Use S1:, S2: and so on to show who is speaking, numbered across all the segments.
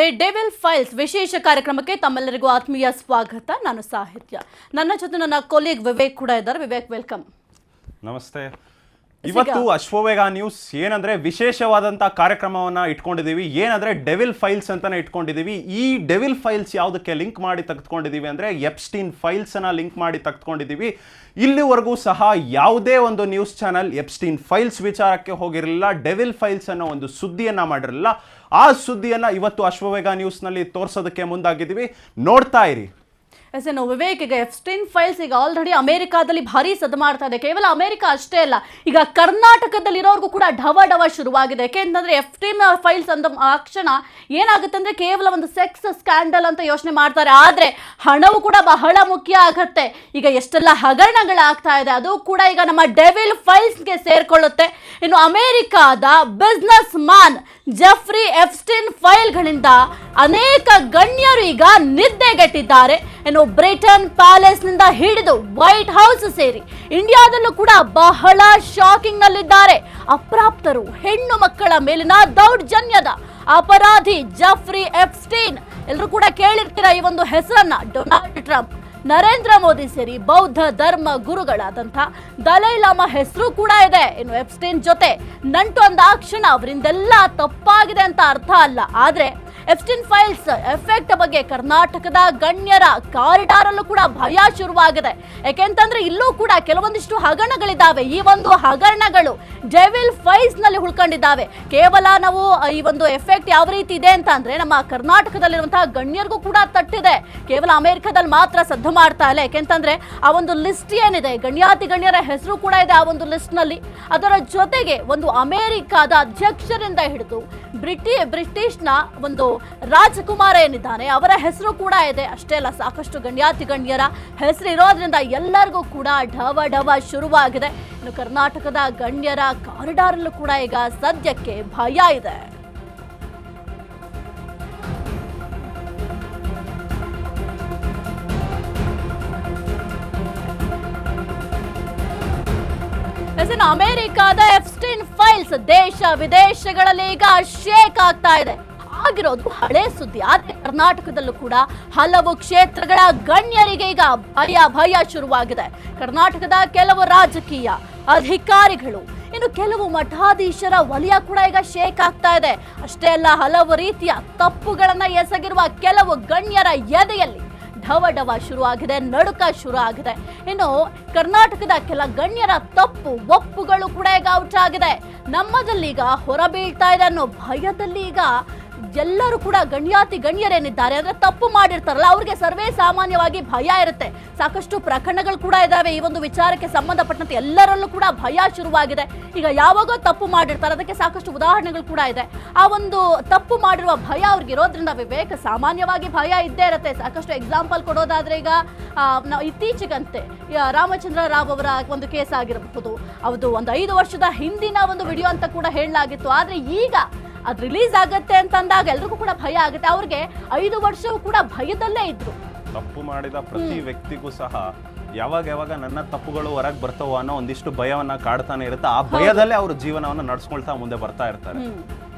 S1: The devil files ವಿಶೇಷ ಕಾರ್ಯಕ್ರಮಕ್ಕೆ ತಮ್ಮೆಲ್ಲರಿಗೂ ಆತ್ಮೀಯ ಸ್ವಾಗತ. ನಾನು ಸಾಹಿತ್ಯ, ನನ್ನ ಜೊತೆ ನನ್ನ ಕೊಲೀಗ್ ವಿವೇಕ್ ಕೂಡ ಇದ್ದಾರೆ. ವಿವೇಕ್, ವೆಲ್ಕಮ್.
S2: ನಮಸ್ತೆ. ಇವತ್ತು ಅಶ್ವವೇಗ ನ್ಯೂಸ್ ಏನಂದ್ರೆ ವಿಶೇಷವಾದಂಥ ಕಾರ್ಯಕ್ರಮವನ್ನ ಇಟ್ಕೊಂಡಿದ್ದೀವಿ. ಏನಂದ್ರೆ ಡೆವಿಲ್ ಫೈಲ್ಸ್ ಅಂತಾನೆ ಇಟ್ಕೊಂಡಿದ್ದೀವಿ. ಈ ಡೆವಿಲ್ ಫೈಲ್ಸ್ ಯಾವುದಕ್ಕೆ ಲಿಂಕ್ ಮಾಡಿ ತೆಗೆದುಕೊಂಡಿದ್ದೀವಿ ಅಂದ್ರೆ ಎಪ್ಸ್ಟೀನ್ ಫೈಲ್ಸ್ ಅನ್ನ ಲಿಂಕ್ ಮಾಡಿ ತೆಗೆದುಕೊಂಡಿದ್ದೀವಿ. ಇಲ್ಲಿವರೆಗೂ ಸಹ ಯಾವುದೇ ಒಂದು ನ್ಯೂಸ್ ಚಾನಲ್ ಎಪ್ಸ್ಟೀನ್ ಫೈಲ್ಸ್ ವಿಚಾರಕ್ಕೆ ಹೋಗಿರಲಿಲ್ಲ, ಡೆವಿಲ್ ಫೈಲ್ಸ್ ಅನ್ನೋ ಒಂದು ಸುದ್ದಿಯನ್ನ ಮಾಡಿರಲಿಲ್ಲ. ಆ ಸುದ್ದಿಯನ್ನ ಇವತ್ತು ಅಶ್ವವೇಗ ನ್ಯೂಸ್ನಲ್ಲಿ ತೋರಿಸೋದಕ್ಕೆ ಮುಂದಾಗಿದ್ದೀವಿ. ನೋಡ್ತಾ ಇರಿ.
S1: ಎಸೇನು ವಿವೇಕ್, ಈಗ ಎಪ್ಸ್ಟೀನ್ ಫೈಲ್ಸ್ ಈಗ ಆಲ್ರೆಡಿ ಅಮೆರಿಕಾದಲ್ಲಿ ಭಾರಿ ಸದ್ದು ಮಾಡ್ತಾ ಇದೆ. ಕೇವಲ ಅಮೆರಿಕ ಅಷ್ಟೇ ಅಲ್ಲ, ಈಗ ಕರ್ನಾಟಕದಲ್ಲಿರೋರ್ಗೂ ಕೂಡ ಢವ ಶುರುವಾಗಿದೆ. ಯಾಕೆಂತಂದ್ರೆ ಎಪ್ಸ್ಟೀನ್ ಫೈಲ್ಸ್ ಅಂದ ಕ್ಷಣ ಏನಾಗುತ್ತೆ ಅಂದ್ರೆ ಕೇವಲ ಒಂದು ಸೆಕ್ಸ್ ಸ್ಕ್ಯಾಂಡಲ್ ಅಂತ ಯೋಚನೆ ಮಾಡ್ತಾರೆ, ಆದ್ರೆ ಹಣವು ಕೂಡ ಬಹಳ ಮುಖ್ಯ ಆಗತ್ತೆ. ಈಗ ಎಷ್ಟೆಲ್ಲ ಹಗರಣಗಳಾಗ್ತಾ ಇದೆ, ಅದು ಕೂಡ ಈಗ ನಮ್ಮ ಡೆವಿಲ್ ಫೈಲ್ಸ್ಗೆ ಸೇರ್ಕೊಳ್ಳುತ್ತೆ. ಇನ್ನು ಅಮೆರಿಕಾದ ಬಿಸ್ನೆಸ್ ಮ್ಯಾನ್ ಜೆಫ್ರಿ ಎಪ್ಸ್ಟೀನ್ ಫೈಲ್ಗಳಿಂದ ಅನೇಕ ಗಣ್ಯರು ಈಗ ನಿದ್ದೆಗೆಟ್ಟಿದ್ದಾರೆ. ಇನ್ನು ಬ್ರಿಟನ್ ಪ್ಯಾಲೇಸ್ ನಿಂದ ಹಿಡಿದು ವೈಟ್ ಹೌಸ್ ಸೇರಿ ಇಂಡಿಯಾದಲ್ಲೂ ಕೂಡ ಬಹಳ ಶಾಕಿಂಗ್ ನಲ್ಲಿದ್ದಾರೆ. ಅಪ್ರಾಪ್ತರು ಹೆಣ್ಣು ಮಕ್ಕಳ ಮೇಲಿನ ದೌರ್ಜನ್ಯದ ಅಪರಾಧಿ ಜೆಫ್ರಿ ಎಪ್ಸ್ಟೀನ್. ಎಲ್ಲರೂ ಕೂಡ ಕೇಳಿರ್ತೀರ ಈ ಒಂದು ಹೆಸರನ್ನ. ಡೊನಾಲ್ಡ್ ಟ್ರಂಪ್, ನರೇಂದ್ರ ಮೋದಿ ಸೇರಿ ಬೌದ್ಧ ಧರ್ಮ ಗುರುಗಳಾದಂಥ ದಲೈ ಲಾಮಾ ಹೆಸರು ಕೂಡ ಇದೆ. ಇನ್ನು ಎಪ್ಸ್ಟೀನ್ ಜೊತೆ ನಂಟು ಅಂದಾಕ್ಷಣ ಅವರಿಂದೆಲ್ಲ ತಪ್ಪಾಗಿದೆ ಅಂತ ಅರ್ಥ ಅಲ್ಲ. ಆದ್ರೆ ಎಪ್ಸ್ಟೀನ್ ಫೈಲ್ಸ್ ಎಫೆಕ್ಟ್ ಬಗ್ಗೆ ಕರ್ನಾಟಕದ ಗಣ್ಯರ ಕಾರಿಡಾರ್ ಅಲ್ಲೂ ಕೂಡ ಭಯ ಶುರುವಾಗಿದೆ. ಯಾಕೆಂತಂದ್ರೆ ಇಲ್ಲೂ ಕೂಡ ಕೆಲವೊಂದಿಷ್ಟು ಹಗರಣಗಳಿದ್ದಾವೆ. ಈ ಒಂದು ಹಗರಣಗಳು ಡೆವಿಲ್ ಫೈಲ್ಸ್ ನಲ್ಲಿ ಉಳ್ಕೊಂಡಿದ್ದಾವೆ. ಕೇವಲ ನಾವು ಈ ಒಂದು ಎಫೆಕ್ಟ್ ಯಾವ ರೀತಿ ಇದೆ ಅಂತ ಅಂದ್ರೆ ನಮ್ಮ ಕರ್ನಾಟಕದಲ್ಲಿರುವಂತಹ ಗಣ್ಯರಿಗೂ ಕೂಡ ತಟ್ಟಿದೆ. ಕೇವಲ ಅಮೆರಿಕದಲ್ಲಿ ಮಾತ್ರ ಸದ್ದು ಮಾಡ್ತಾ ಇಲ್ಲ. ಯಾಕೆಂತಂದ್ರೆ ಆ ಒಂದು ಲಿಸ್ಟ್ ಏನಿದೆ, ಗಣ್ಯಾತಿ ಗಣ್ಯರ ಹೆಸರು ಕೂಡ ಇದೆ ಆ ಒಂದು ಲಿಸ್ಟ್ ನಲ್ಲಿ. ಅದರ ಜೊತೆಗೆ ಒಂದು ಅಮೆರಿಕಾದ ಅಧ್ಯಕ್ಷರಿಂದ ಹಿಡಿದು ಬ್ರಿಟಿಷ್ನ ಒಂದು ರಾಜಕುಮಾರ ಏನಿದ್ದಾನೆ ಅವರ ಹೆಸರು ಕೂಡ ಇದೆ. ಅಷ್ಟೇ ಅಲ್ಲ, ಸಾಕಷ್ಟು ಗಣ್ಯಾತಿ ಗಣ್ಯರ ಹೆಸರು ಇರೋದ್ರಿಂದ ಎಲ್ಲರಿಗೂ ಕೂಡ ಢವ ಶುರುವಾಗಿದೆ. ಇನ್ನು ಕರ್ನಾಟಕದ ಗಣ್ಯರ ಕಾರಿಡಾರ್ ಅಲ್ಲೂ ಕೂಡ ಈಗ ಸದ್ಯಕ್ಕೆ ಭಯ ಇದೆ. ಅಮೆರಿಕಾದ ಎಪ್ಸ್ಟೀನ್ ಫೈಲ್ಸ್ ದೇಶ ವಿದೇಶಗಳಲ್ಲಿ ಈಗ ಶೇಕ್ ಆಗ್ತಾ ಇದೆ. ಆಗಿರೋದು ಹಳೆ ಸುದ್ದಿ, ಆದ್ರೆ ಕರ್ನಾಟಕದಲ್ಲೂ ಕೂಡ ಹಲವು ಕ್ಷೇತ್ರಗಳ ಗಣ್ಯರಿಗೆ ಈಗ ಭಯ ಶುರುವಾಗಿದೆ. ಕರ್ನಾಟಕದ ಕೆಲವು ರಾಜಕೀಯ ಅಧಿಕಾರಿಗಳು, ಇನ್ನು ಕೆಲವು ಮಠಾಧೀಶರ ವಲಯ ಕೂಡ ಈಗ ಶೇಕ್ ಆಗ್ತಾ ಇದೆ. ಅಷ್ಟೇ ಅಲ್ಲ, ಹಲವು ರೀತಿಯ ತಪ್ಪುಗಳನ್ನ ಎಸಗಿರುವ ಕೆಲವು ಗಣ್ಯರ ಎದೆಯಲ್ಲಿ ಢವ ಶುರುವಾಗಿದೆ, ನಡುಕ ಶುರು ಆಗಿದೆ. ಇನ್ನು ಕರ್ನಾಟಕದ ಕೆಲ ಗಣ್ಯರ ತಪ್ಪು ಒಪ್ಪುಗಳು ಕೂಡ ಈಗ ಔಟ್ ಆಗಿದೆ. ನಮ್ಮದಲ್ಲೀಗ ಹೊರಬೀಳ್ತಾ ಇದೆ ಅನ್ನೋ ಭಯದಲ್ಲಿ ಈಗ ಎಲ್ಲರೂ ಕೂಡ ಗಣ್ಯಾತಿ ಗಣ್ಯರೇನಿದ್ದಾರೆ ಅಂದ್ರೆ ತಪ್ಪು ಮಾಡಿರ್ತಾರಲ್ಲ ಅವ್ರಿಗೆ ಸರ್ವೇ ಸಾಮಾನ್ಯವಾಗಿ ಭಯ ಇರುತ್ತೆ. ಸಾಕಷ್ಟು ಪ್ರಕರಣಗಳು ಕೂಡ ಇದಾವೆ ಈ ಒಂದು ವಿಚಾರಕ್ಕೆ ಸಂಬಂಧಪಟ್ಟಂತೆ. ಎಲ್ಲರಲ್ಲೂ ಕೂಡ ಭಯ ಶುರುವಾಗಿದೆ. ಈಗ ಯಾವಾಗೋ ತಪ್ಪು ಮಾಡಿರ್ತಾರೆ, ಅದಕ್ಕೆ ಸಾಕಷ್ಟು ಉದಾಹರಣೆಗಳು ಕೂಡ ಇದೆ. ಆ ಒಂದು ತಪ್ಪು ಮಾಡಿರುವ ಭಯ ಅವ್ರಿಗೆ ಇರೋದ್ರಿಂದ ವಿವೇಕ ಸಾಮಾನ್ಯವಾಗಿ ಭಯ ಇದ್ದೇ ಇರುತ್ತೆ. ಸಾಕಷ್ಟು ಎಕ್ಸಾಂಪಲ್ ಕೊಡೋದಾದ್ರೆ ಈಗ ನಾವು ಇತ್ತೀಚೆಗಂತೆ ರಾಮಚಂದ್ರ ರಾವ್ ಅವರ ಒಂದು ಕೇಸ್ ಆಗಿರಬಹುದು, ಅದು ಒಂದು 5 ವರ್ಷದ ಹಿಂದಿನ ಒಂದು ವಿಡಿಯೋ ಅಂತ ಕೂಡ ಹೇಳಲಾಗಿತ್ತು. ಆದ್ರೆ ಈಗ ಅದು ರಿಲೀಸ್ ಆಗತ್ತೆ ಅಂತ ಅಂದಾಗ ಎಲ್ರಿಗೂ ಕೂಡ ಭಯ ಆಗುತ್ತೆ. ಅವ್ರಿಗೆ 5 ವರ್ಷವೂ ಕೂಡ ಭಯದಲ್ಲೇ ಇದ್ರು.
S2: ತಪ್ಪು ಮಾಡಿದ ಪ್ರತಿ ವ್ಯಕ್ತಿಗೂ ಸಹ ಯಾವಾಗ ನನ್ನ ತಪ್ಪುಗಳು ಹೊರಗೆ ಬರ್ತಾವೋ ಅನ್ನೋ ಒಂದಿಷ್ಟು ಭಯವನ್ನ ಕಾಡ್ತಾನೆ ಇರುತ್ತೆ. ಆ ಭಯದಲ್ಲೇ ಅವರು ಜೀವನವನ್ನ ನಡ್ಸ್ಕೊಳ್ತಾ ಮುಂದೆ ಬರ್ತಾ ಇರ್ತಾರೆ.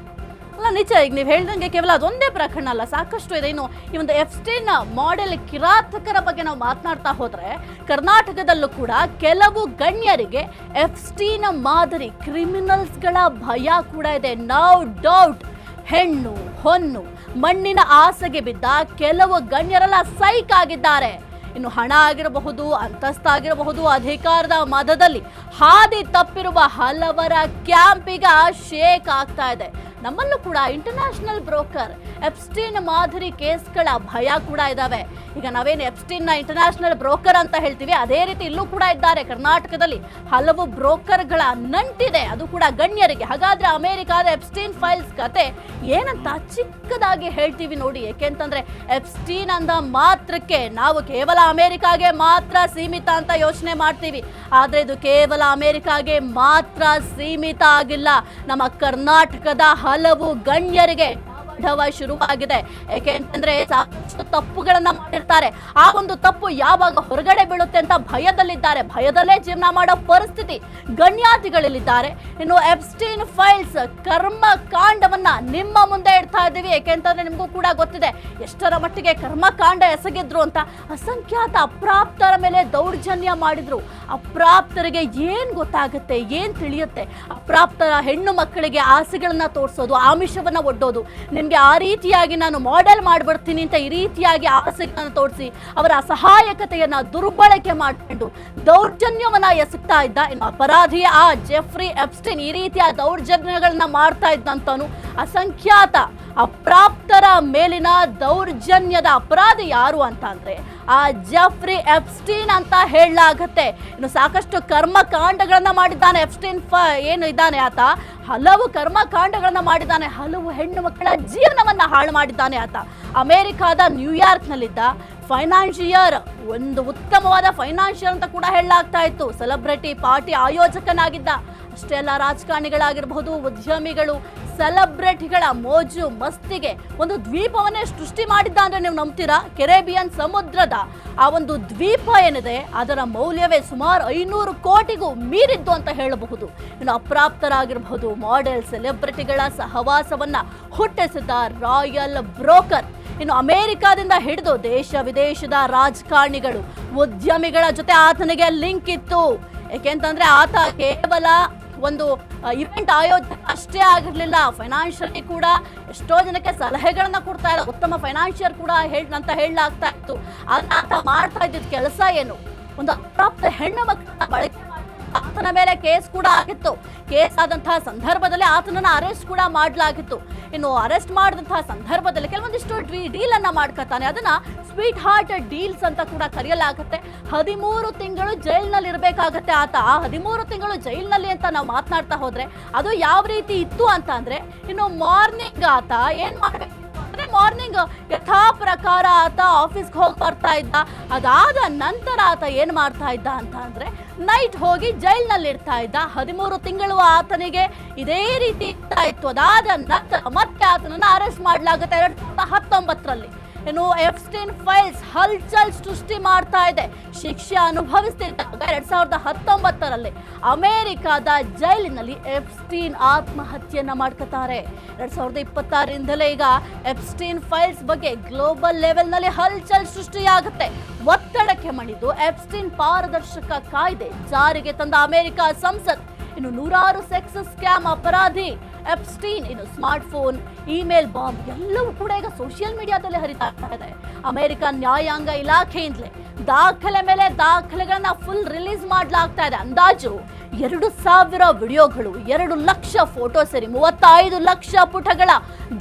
S1: ಅಲ್ಲ, ನಿಜ. ಈಗ ನೀವು ಹೇಳ್ದಂಗೆ ಕೇವಲ ಅದೊಂದೇ ಪ್ರಕರಣ ಅಲ್ಲ, ಸಾಕಷ್ಟು ಇದೆ. ಇನ್ನು ಈ ಒಂದು ಎಪ್ಸ್ಟೀನ್ ಮಾಡೆಲ್ ಕಿರಾತಕರ ಬಗ್ಗೆ ನಾವು ಮಾತನಾಡ್ತಾ ಹೋದ್ರೆ ಕರ್ನಾಟಕದಲ್ಲೂ ಕೂಡ ಕೆಲವು ಗಣ್ಯರಿಗೆ ಎಪ್ಸ್ಟೀನ್ ಮಾದರಿ ಕ್ರಿಮಿನಲ್ಸ್ಗಳ ಭಯ ಕೂಡ ಇದೆ. No doubt. ಹೆಣ್ಣು ಹೊನ್ನು ಮಣ್ಣಿನ ಆಸೆಗೆ ಬಿದ್ದ ಕೆಲವು ಗಣ್ಯರೆಲ್ಲ ಸೈಕ್ ಆಗಿದ್ದಾರೆ. ಇನ್ನು ಹಣ ಆಗಿರಬಹುದು, ಅಂತಸ್ತಾಗಿರಬಹುದು, ಅಧಿಕಾರದ ಮದದಲ್ಲಿ ಹಾದಿ ತಪ್ಪಿರುವ ಹಲವರ ಕ್ಯಾಂಪಿಗ ಶೇಕ್ ಆಗ್ತಾ ಇದೆ. ನಮ್ಮಲ್ಲೂ ಕೂಡ ಇಂಟರ್ನ್ಯಾಷನಲ್ ಬ್ರೋಕರ್ ಎಪ್ಸ್ಟೀನ್ ಮಾದರಿ ಕೇಸ್ಗಳ ಭಯ ಕೂಡ ಇದಾವೆ. ಈಗ ನಾವೇನು ಎಪ್ಸ್ಟೀನ್ ಇಂಟರ್ನ್ಯಾಷನಲ್ ಬ್ರೋಕರ್ ಅಂತ ಹೇಳ್ತೀವಿ, ಅದೇ ರೀತಿ ಇಲ್ಲೂ ಕೂಡ ಇದ್ದಾರೆ. ಕರ್ನಾಟಕದಲ್ಲಿ ಹಲವು ಬ್ರೋಕರ್ಗಳ ನಂಟಿದೆ, ಅದು ಕೂಡ ಗಣ್ಯರಿಗೆ. ಹಾಗಾದ್ರೆ ಅಮೆರಿಕಾದ ಎಪ್ಸ್ಟೀನ್ ಫೈಲ್ಸ್ ಕತೆ ಏನಂತ ಚಿಕ್ಕದಾಗಿ ಹೇಳ್ತೀವಿ ನೋಡಿ. ಯಾಕೆಂತಂದ್ರೆ ಎಪ್ಸ್ಟೀನ್ ಅಂದ ಮಾತ್ರಕ್ಕೆ ನಾವು ಕೇವಲ ಅಮೆರಿಕಾಗೆ ಮಾತ್ರ ಸೀಮಿತ ಅಂತ ಯೋಚನೆ ಮಾಡ್ತೀವಿ. ಆದ್ರೆ ಇದು ಕೇವಲ ಅಮೆರಿಕಾಗೆ ಮಾತ್ರ ಸೀಮಿತ ಆಗಿಲ್ಲ. ನಮ್ಮ ಕರ್ನಾಟಕದ ಹಲವು ಗಣ್ಯರಿಗೆ ಢವ ಶುರುವಾಗಿದೆ. ಏಕೆಂತಂದ್ರೆ ಸಾಕಷ್ಟು ತಪ್ಪುಗಳನ್ನ ಮಾಡಿರ್ತಾರೆ. ಆ ಒಂದು ತಪ್ಪು ಯಾವಾಗ ಹೊರಗಡೆ ಬೀಳುತ್ತೆ ಅಂತ ಭಯದಲ್ಲಿದ್ದಾರೆ. ಭಯದಲ್ಲೇ ಜೀವನ ಮಾಡೋ ಪರಿಸ್ಥಿತಿ ಗಣ್ಯಾತಿಗಳಲ್ಲಿದ್ದಾರೆ. ಇನ್ನು ಎಪ್ಸ್ಟೀನ್ ಫೈಲ್ಸ್ ಕರ್ಮ ಕಾಂಡವನ್ನ ನಿಮ್ಮ ಮುಂದೆ ಇಡ್ತಾ ಇದ್ದೀವಿ. ಏಕೆಂತಂದ್ರೆ ನಿಮಗೂ ಕೂಡ ಗೊತ್ತಿದೆ ಎಷ್ಟರ ಮಟ್ಟಿಗೆ ಕರ್ಮಕಾಂಡ ಎಸಗಿದ್ರು ಅಂತ. ಅಸಂಖ್ಯಾತ ಅಪ್ರಾಪ್ತರ ಮೇಲೆ ದೌರ್ಜನ್ಯ ಮಾಡಿದ್ರು. ಅಪ್ರಾಪ್ತರಿಗೆ ಏನ್ ಗೊತ್ತಾಗುತ್ತೆ, ಏನ್ ತಿಳಿಯುತ್ತೆ? ಅಪ್ರಾಪ್ತರ ಹೆಣ್ಣು ಮಕ್ಕಳಿಗೆ ಆಸೆಗಳನ್ನ ತೋರಿಸೋದು, ಆಮಿಷವನ್ನ ಒಡ್ಡೋದು, ನಿಮ್ಗೆ ಆ ರೀತಿಯಾಗಿ ನಾನು ಮಾಡೆಲ್ ಮಾಡ್ಬಿಡ್ತೀನಿ ಅಂತ ಈ ರೀತಿಯಾಗಿ ಆಸೆಗಳನ್ನ ತೋರಿಸಿ ಅವರ ಅಸಹಾಯಕತೆಯನ್ನ ದುರ್ಬಳಕೆ ಮಾಡಿಕೊಂಡು ದೌರ್ಜನ್ಯವನ್ನ ಎಸಗ್ತಾ ಇದ್ದ ಇನ್ನು ಅಪರಾಧಿಯ ಆ ಜೆಫ್ರಿ ಎಪ್ಸ್ಟೀನ್. ಈ ರೀತಿಯ ದೌರ್ಜನ್ಯಗಳನ್ನ ಮಾಡ್ತಾ ಇದ್ದಂತನು ಅಸಂಖ್ಯಾತ ಅಪ್ರಾಪ್ತರ ಮೇಲಿನ ದೌರ್ಜನ್ಯದ ಅಪರಾಧಿ ಯಾರು ಅಂತ ಅಂದ್ರೆ ಆ ಜೆಫ್ರಿ ಎಪ್ಸ್ಟೀನ್ ಅಂತ ಹೇಳಲಾಗತ್ತೆ. ಇನ್ನು ಸಾಕಷ್ಟು ಕರ್ಮಕಾಂಡಗಳನ್ನ ಮಾಡಿದ್ದಾನೆ ಎಪ್ಸ್ಟೀನ್. ಏನು ಇದ್ದಾನೆ ಆತ, ಹಲವು ಕರ್ಮಕಾಂಡಗಳನ್ನ ಮಾಡಿದ್ದಾನೆ. ಹಲವು ಹೆಣ್ಣು ಮಕ್ಕಳ ಜೀವನವನ್ನ ಹಾಳು ಮಾಡಿದ್ದಾನೆ ಆತ. ಅಮೆರಿಕಾದ ನ್ಯೂಯಾರ್ಕ್ ನಲ್ಲಿದ್ದ ಫೈನಾನ್ಷಿಯರ್, ಒಂದು ಉತ್ತಮವಾದ ಫೈನಾನ್ಷಿಯರ್ ಅಂತ ಕೂಡ ಹೇಳಲಾಗ್ತಾ ಇತ್ತು. ಸೆಲೆಬ್ರಿಟಿ ಪಾರ್ಟಿ ಆಯೋಜಕನಾಗಿದ್ದ. ಅಷ್ಟೇ ಅಲ್ಲ, ರಾಜಕಾರಣಿಗಳಾಗಿರಬಹುದು, ಉದ್ಯಮಿಗಳು, ಸೆಲೆಬ್ರಿಟಿಗಳ ಮೋಜು ಮಸ್ತಿಗೆ ಒಂದು ದ್ವೀಪವನ್ನೇ ಸೃಷ್ಟಿ ಮಾಡಿದ್ದ ಅಂದ್ರೆ ನೀವು ನಂಬ್ತೀರಾ? ಕೆರೆಬಿಯನ್ ಸಮುದ್ರದ ಆ ಒಂದು ದ್ವೀಪ ಏನಿದೆ ಅದರ ಮೌಲ್ಯವೇ ಸುಮಾರು 500 ಕೋಟಿಗೂ ಮೀರಿದ್ದು ಅಂತ ಹೇಳಬಹುದು. ಇನ್ನು ಅಪ್ರಾಪ್ತರಾಗಿರಬಹುದು, ಮಾಡೆಲ್, ಸೆಲೆಬ್ರಿಟಿಗಳ ಸಹವಾಸವನ್ನ ಹುಟ್ಟಿಸಿದ್ದ ರಾಯಲ್ ಬ್ರೋಕರ್. ಇನ್ನು ಅಮೆರಿಕಾದಿಂದ ಹಿಡಿದು ದೇಶ ವಿದೇಶದ ರಾಜಕಾರಣಿಗಳು, ಉದ್ಯಮಿಗಳ ಜೊತೆ ಆತನಿಗೆ ಲಿಂಕ್ ಇತ್ತು. ಏಕೆಂತಂದ್ರೆ ಆತ ಕೇವಲ ಒಂದು ಇವೆಂಟ್ ಆಯೋಜಕ ಅಷ್ಟೇ ಆಗಿರ್ಲಿಲ್ಲ, ಫೈನಾನ್ಷಿಯಲಿ ಕೂಡ ಎಷ್ಟೋ ಜನಕ್ಕೆ ಸಲಹೆಗಳನ್ನ ಕೊಡ್ತಾ ಇದ್ದ. ಉತ್ತಮ ಫೈನಾನ್ಷಿಯರ್ ಕೂಡ ಅಂತ ಹೇಳಲಾಗ್ತಾ ಇತ್ತು. ಆತ ಮಾಡ್ತಾ ಇದ್ದಿದ್ದ ಕೆಲಸ ಏನು, ಒಂದು ಅಪ್ರಾಪ್ತ ಹೆಣ್ಣು ಮಕ್ಕಳನ್ನ ಬಳಕೆ ಆತನ ಮೇಲೆ ಕೇಸ್ ಕೂಡ ಆಗಿತ್ತು. ಕೇಸ್ ಆದಂತಹ ಸಂದರ್ಭದಲ್ಲಿ ಆತನನ್ನ ಅರೆಸ್ಟ್ ಕೂಡ ಮಾಡಲಾಗಿತ್ತು. ಇನ್ನು ಅರೆಸ್ಟ್ ಮಾಡಿದಂತಹ ಸಂದರ್ಭದಲ್ಲಿ ಕೆಲವೊಂದಿಷ್ಟು ಡೀಲ್ ಅನ್ನ ಮಾಡ್ಕೊತಾನೆ. ಅದನ್ನ ಸ್ವೀಟ್ ಹಾರ್ಟ್ ಡೀಲ್ಸ್ ಅಂತ ಕೂಡ ಕರೆಯಲಾಗುತ್ತೆ. 13 ತಿಂಗಳು ಜೈಲ್ನಲ್ಲಿ ಇರಬೇಕಾಗತ್ತೆ ಆತ. ಆ 13 ತಿಂಗಳು ಜೈಲ್ನಲ್ಲಿ ಅಂತ ನಾವು ಮಾತನಾಡ್ತಾ ಹೋದ್ರೆ ಅದು ಯಾವ ರೀತಿ ಇತ್ತು ಅಂತ ಅಂದ್ರೆ, ಇನ್ನು ಮಾರ್ನಿಂಗ್ ಆತ ಏನ್ ಮಾಡ್ಬೇಕು ಅಂದ್ರೆ, ಮಾರ್ನಿಂಗ್ ಯಥಾ ಪ್ರಕಾರ ಆತ ಆಫೀಸ್ಗೆ ಹೋಗಿ ಬರ್ತಾ ಇದ್ದ. ಅದಾದ ನಂತರ ಆತ ಏನ್ ಮಾಡ್ತಾ ಇದ್ದ ಅಂತ ಅಂದ್ರೆ ನೈಟ್ ಹೋಗಿ ಜೈಲ್ನಲ್ಲಿ ಇರ್ತಾ ಇದ್ದ. 13 ತಿಂಗಳು ಆತನಿಗೆ ಇದೇ ರೀತಿ ಇರ್ತಾ ಇತ್ತು. ಅದಾದ ನಂತರ ಮತ್ತೆ ಆತನನ್ನ ಅರೆಸ್ಟ್ ಮಾಡಲಾಗುತ್ತೆ 2019ರಲ್ಲಿ. ಇನ್ನು ಎಪ್ಸ್ಟೀನ್ ಫೈಲ್ಸ್ ಹಲ್ಚಲ್ ಸೃಷ್ಟಿ ಮಾಡ್ತಾ ಇದೆ. ಶಿಕ್ಷೆ ಅನುಭವಿಸ್ತಿದ್ದಾಗ 2019ರಲ್ಲಿ ಅಮೆರಿಕಾದ ಜೈಲಿನಲ್ಲಿ ಎಪ್ಸ್ಟೀನ್ ಆತ್ಮಹತ್ಯೆಯನ್ನ ಮಾಡ್ಕೊತಾರೆ. 2026ರಿಂದಲೇ ಈಗ ಎಪ್ಸ್ಟೀನ್ ಫೈಲ್ಸ್ ಬಗ್ಗೆ ಗ್ಲೋಬಲ್ ಲೆವೆಲ್ನಲ್ಲಿ ಹಲ್ಚಲ್ ಸೃಷ್ಟಿಯಾಗುತ್ತೆ. ಒತ್ತಡಕ್ಕೆ ಮಣಿದು ಎಪ್ಸ್ಟೀನ್ ಪಾರದರ್ಶಕ ಕಾಯ್ದೆ ಜಾರಿಗೆ ತಂದ ಅಮೆರಿಕ ಸಂಸತ್. ಇನ್ನು ನೂರಾರು ಸೆಕ್ಸ್ ಸ್ಕ್ಯಾಮ್ ಅಪರಾಧಿ ಎಪ್ಸ್ಟೀನ್. ಇನ್ನು ಸ್ಮಾರ್ಟ್ ಫೋನ್, ಇಮೇಲ್ ಬಾಂಬ್ ಎಲ್ಲವೂ ಕೂಡ ಈಗ ಸೋಷಿಯಲ್ ಮೀಡಿಯಾದಲ್ಲಿ ಹರಿತಾ ಇದೆ. ಅಮೆರಿಕ ನ್ಯಾಯಾಂಗ ಇಲಾಖೆಯಿಂದಲೇ ದಾಖಲೆ ಮೇಲೆ ದಾಖಲೆಗಳನ್ನ ಫುಲ್ ರಿಲೀಸ್ ಮಾಡಲಾಗ್ತಾ ಇದೆ. ಅಂದಾಜು 2,000 ವಿಡಿಯೋಗಳು, 2 ಲಕ್ಷ ಫೋಟೋ ಸೇರಿ 35 ಲಕ್ಷ ಪುಟಗಳ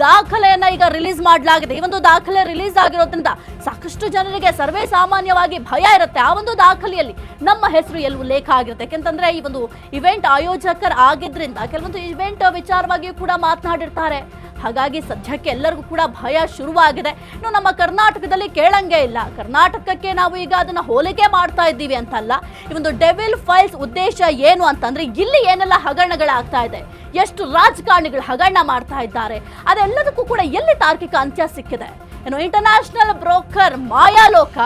S1: ದಾಖಲೆಯನ್ನ ಈಗ ರಿಲೀಸ್ ಮಾಡಲಾಗಿದೆ. ಈ ಒಂದು ದಾಖಲೆ ರಿಲೀಸ್ ಆಗಿರೋದ್ರಿಂದ ಸಾಕಷ್ಟು ಜನರಿಗೆ ಸರ್ವೇ ಸಾಮಾನ್ಯವಾಗಿ ಭಯ ಇರುತ್ತೆ. ಆ ಒಂದು ದಾಖಲೆಯಲ್ಲಿ ನಮ್ಮ ಹೆಸರು ಎಲ್ಲೂ ಉಲ್ಲೇಖ ಆಗಿರುತ್ತೆ. ಯಾಕೆಂತಂದ್ರೆ ಈ ಒಂದು ಇವೆಂಟ್ ಆಯೋಜಕರು ಆಗಿದ್ರಿಂದ ಕೆಲವೊಂದು ಇವೆಂಟ್ ವಿಚಾರವಾಗಿಯೂ ಕೂಡ ಮಾತನಾಡಿರ್ತಾರೆ. ಹಾಗಾಗಿ ಸದ್ಯಕ್ಕೆ ಎಲ್ಲರಿಗೂ ಕೂಡ ಭಯ ಶುರುವಾಗಿದೆ. ಇನ್ನು ನಮ್ಮ ಕರ್ನಾಟಕದಲ್ಲಿ ಕೇಳಂಗೆ ಇಲ್ಲ. ಕರ್ನಾಟಕಕ್ಕೆ ನಾವು ಈಗ ಅದನ್ನ ಹೋಲಿಕೆ ಮಾಡ್ತಾ ಇದ್ದೀವಿ ಅಂತಲ್ಲ. ಈ ಒಂದು ಡೆವಿಲ್ ಫೈಲ್ಸ್ ಉದ್ದೇಶ ಏನು ಅಂತಂದ್ರೆ, ಇಲ್ಲಿ ಏನೆಲ್ಲ ಹಗರಣಗಳಾಗ್ತಾ ಇದೆ, ಎಷ್ಟು ರಾಜಕಾರಣಿಗಳು ಹಗರಣ ಮಾಡ್ತಾ ಇದ್ದಾರೆ, ಅದೆಲ್ಲದಕ್ಕೂ ಕೂಡ ಎಲ್ಲಿ ತಾರ್ಕಿಕ ಅಂತ್ಯ ಸಿಕ್ಕಿದೆ. ಇನ್ನು ಇಂಟರ್ನ್ಯಾಷನಲ್ ಬ್ರೋಕರ್ ಮಾಯಾಲೋಕ,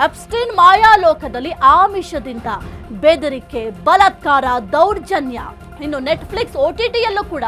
S1: ಎಪ್ಸ್ಟೀನ್ ಮಾಯಾಲೋಕದಲ್ಲಿ ಆಮಿಷದಿಂದ ಬೆದರಿಕೆ, ಬಲಾತ್ಕಾರ, ದೌರ್ಜನ್ಯ. ಇನ್ನು ನೆಟ್ಫ್ಲಿಕ್ಸ್ OTTಯಲ್ಲೂ ಕೂಡ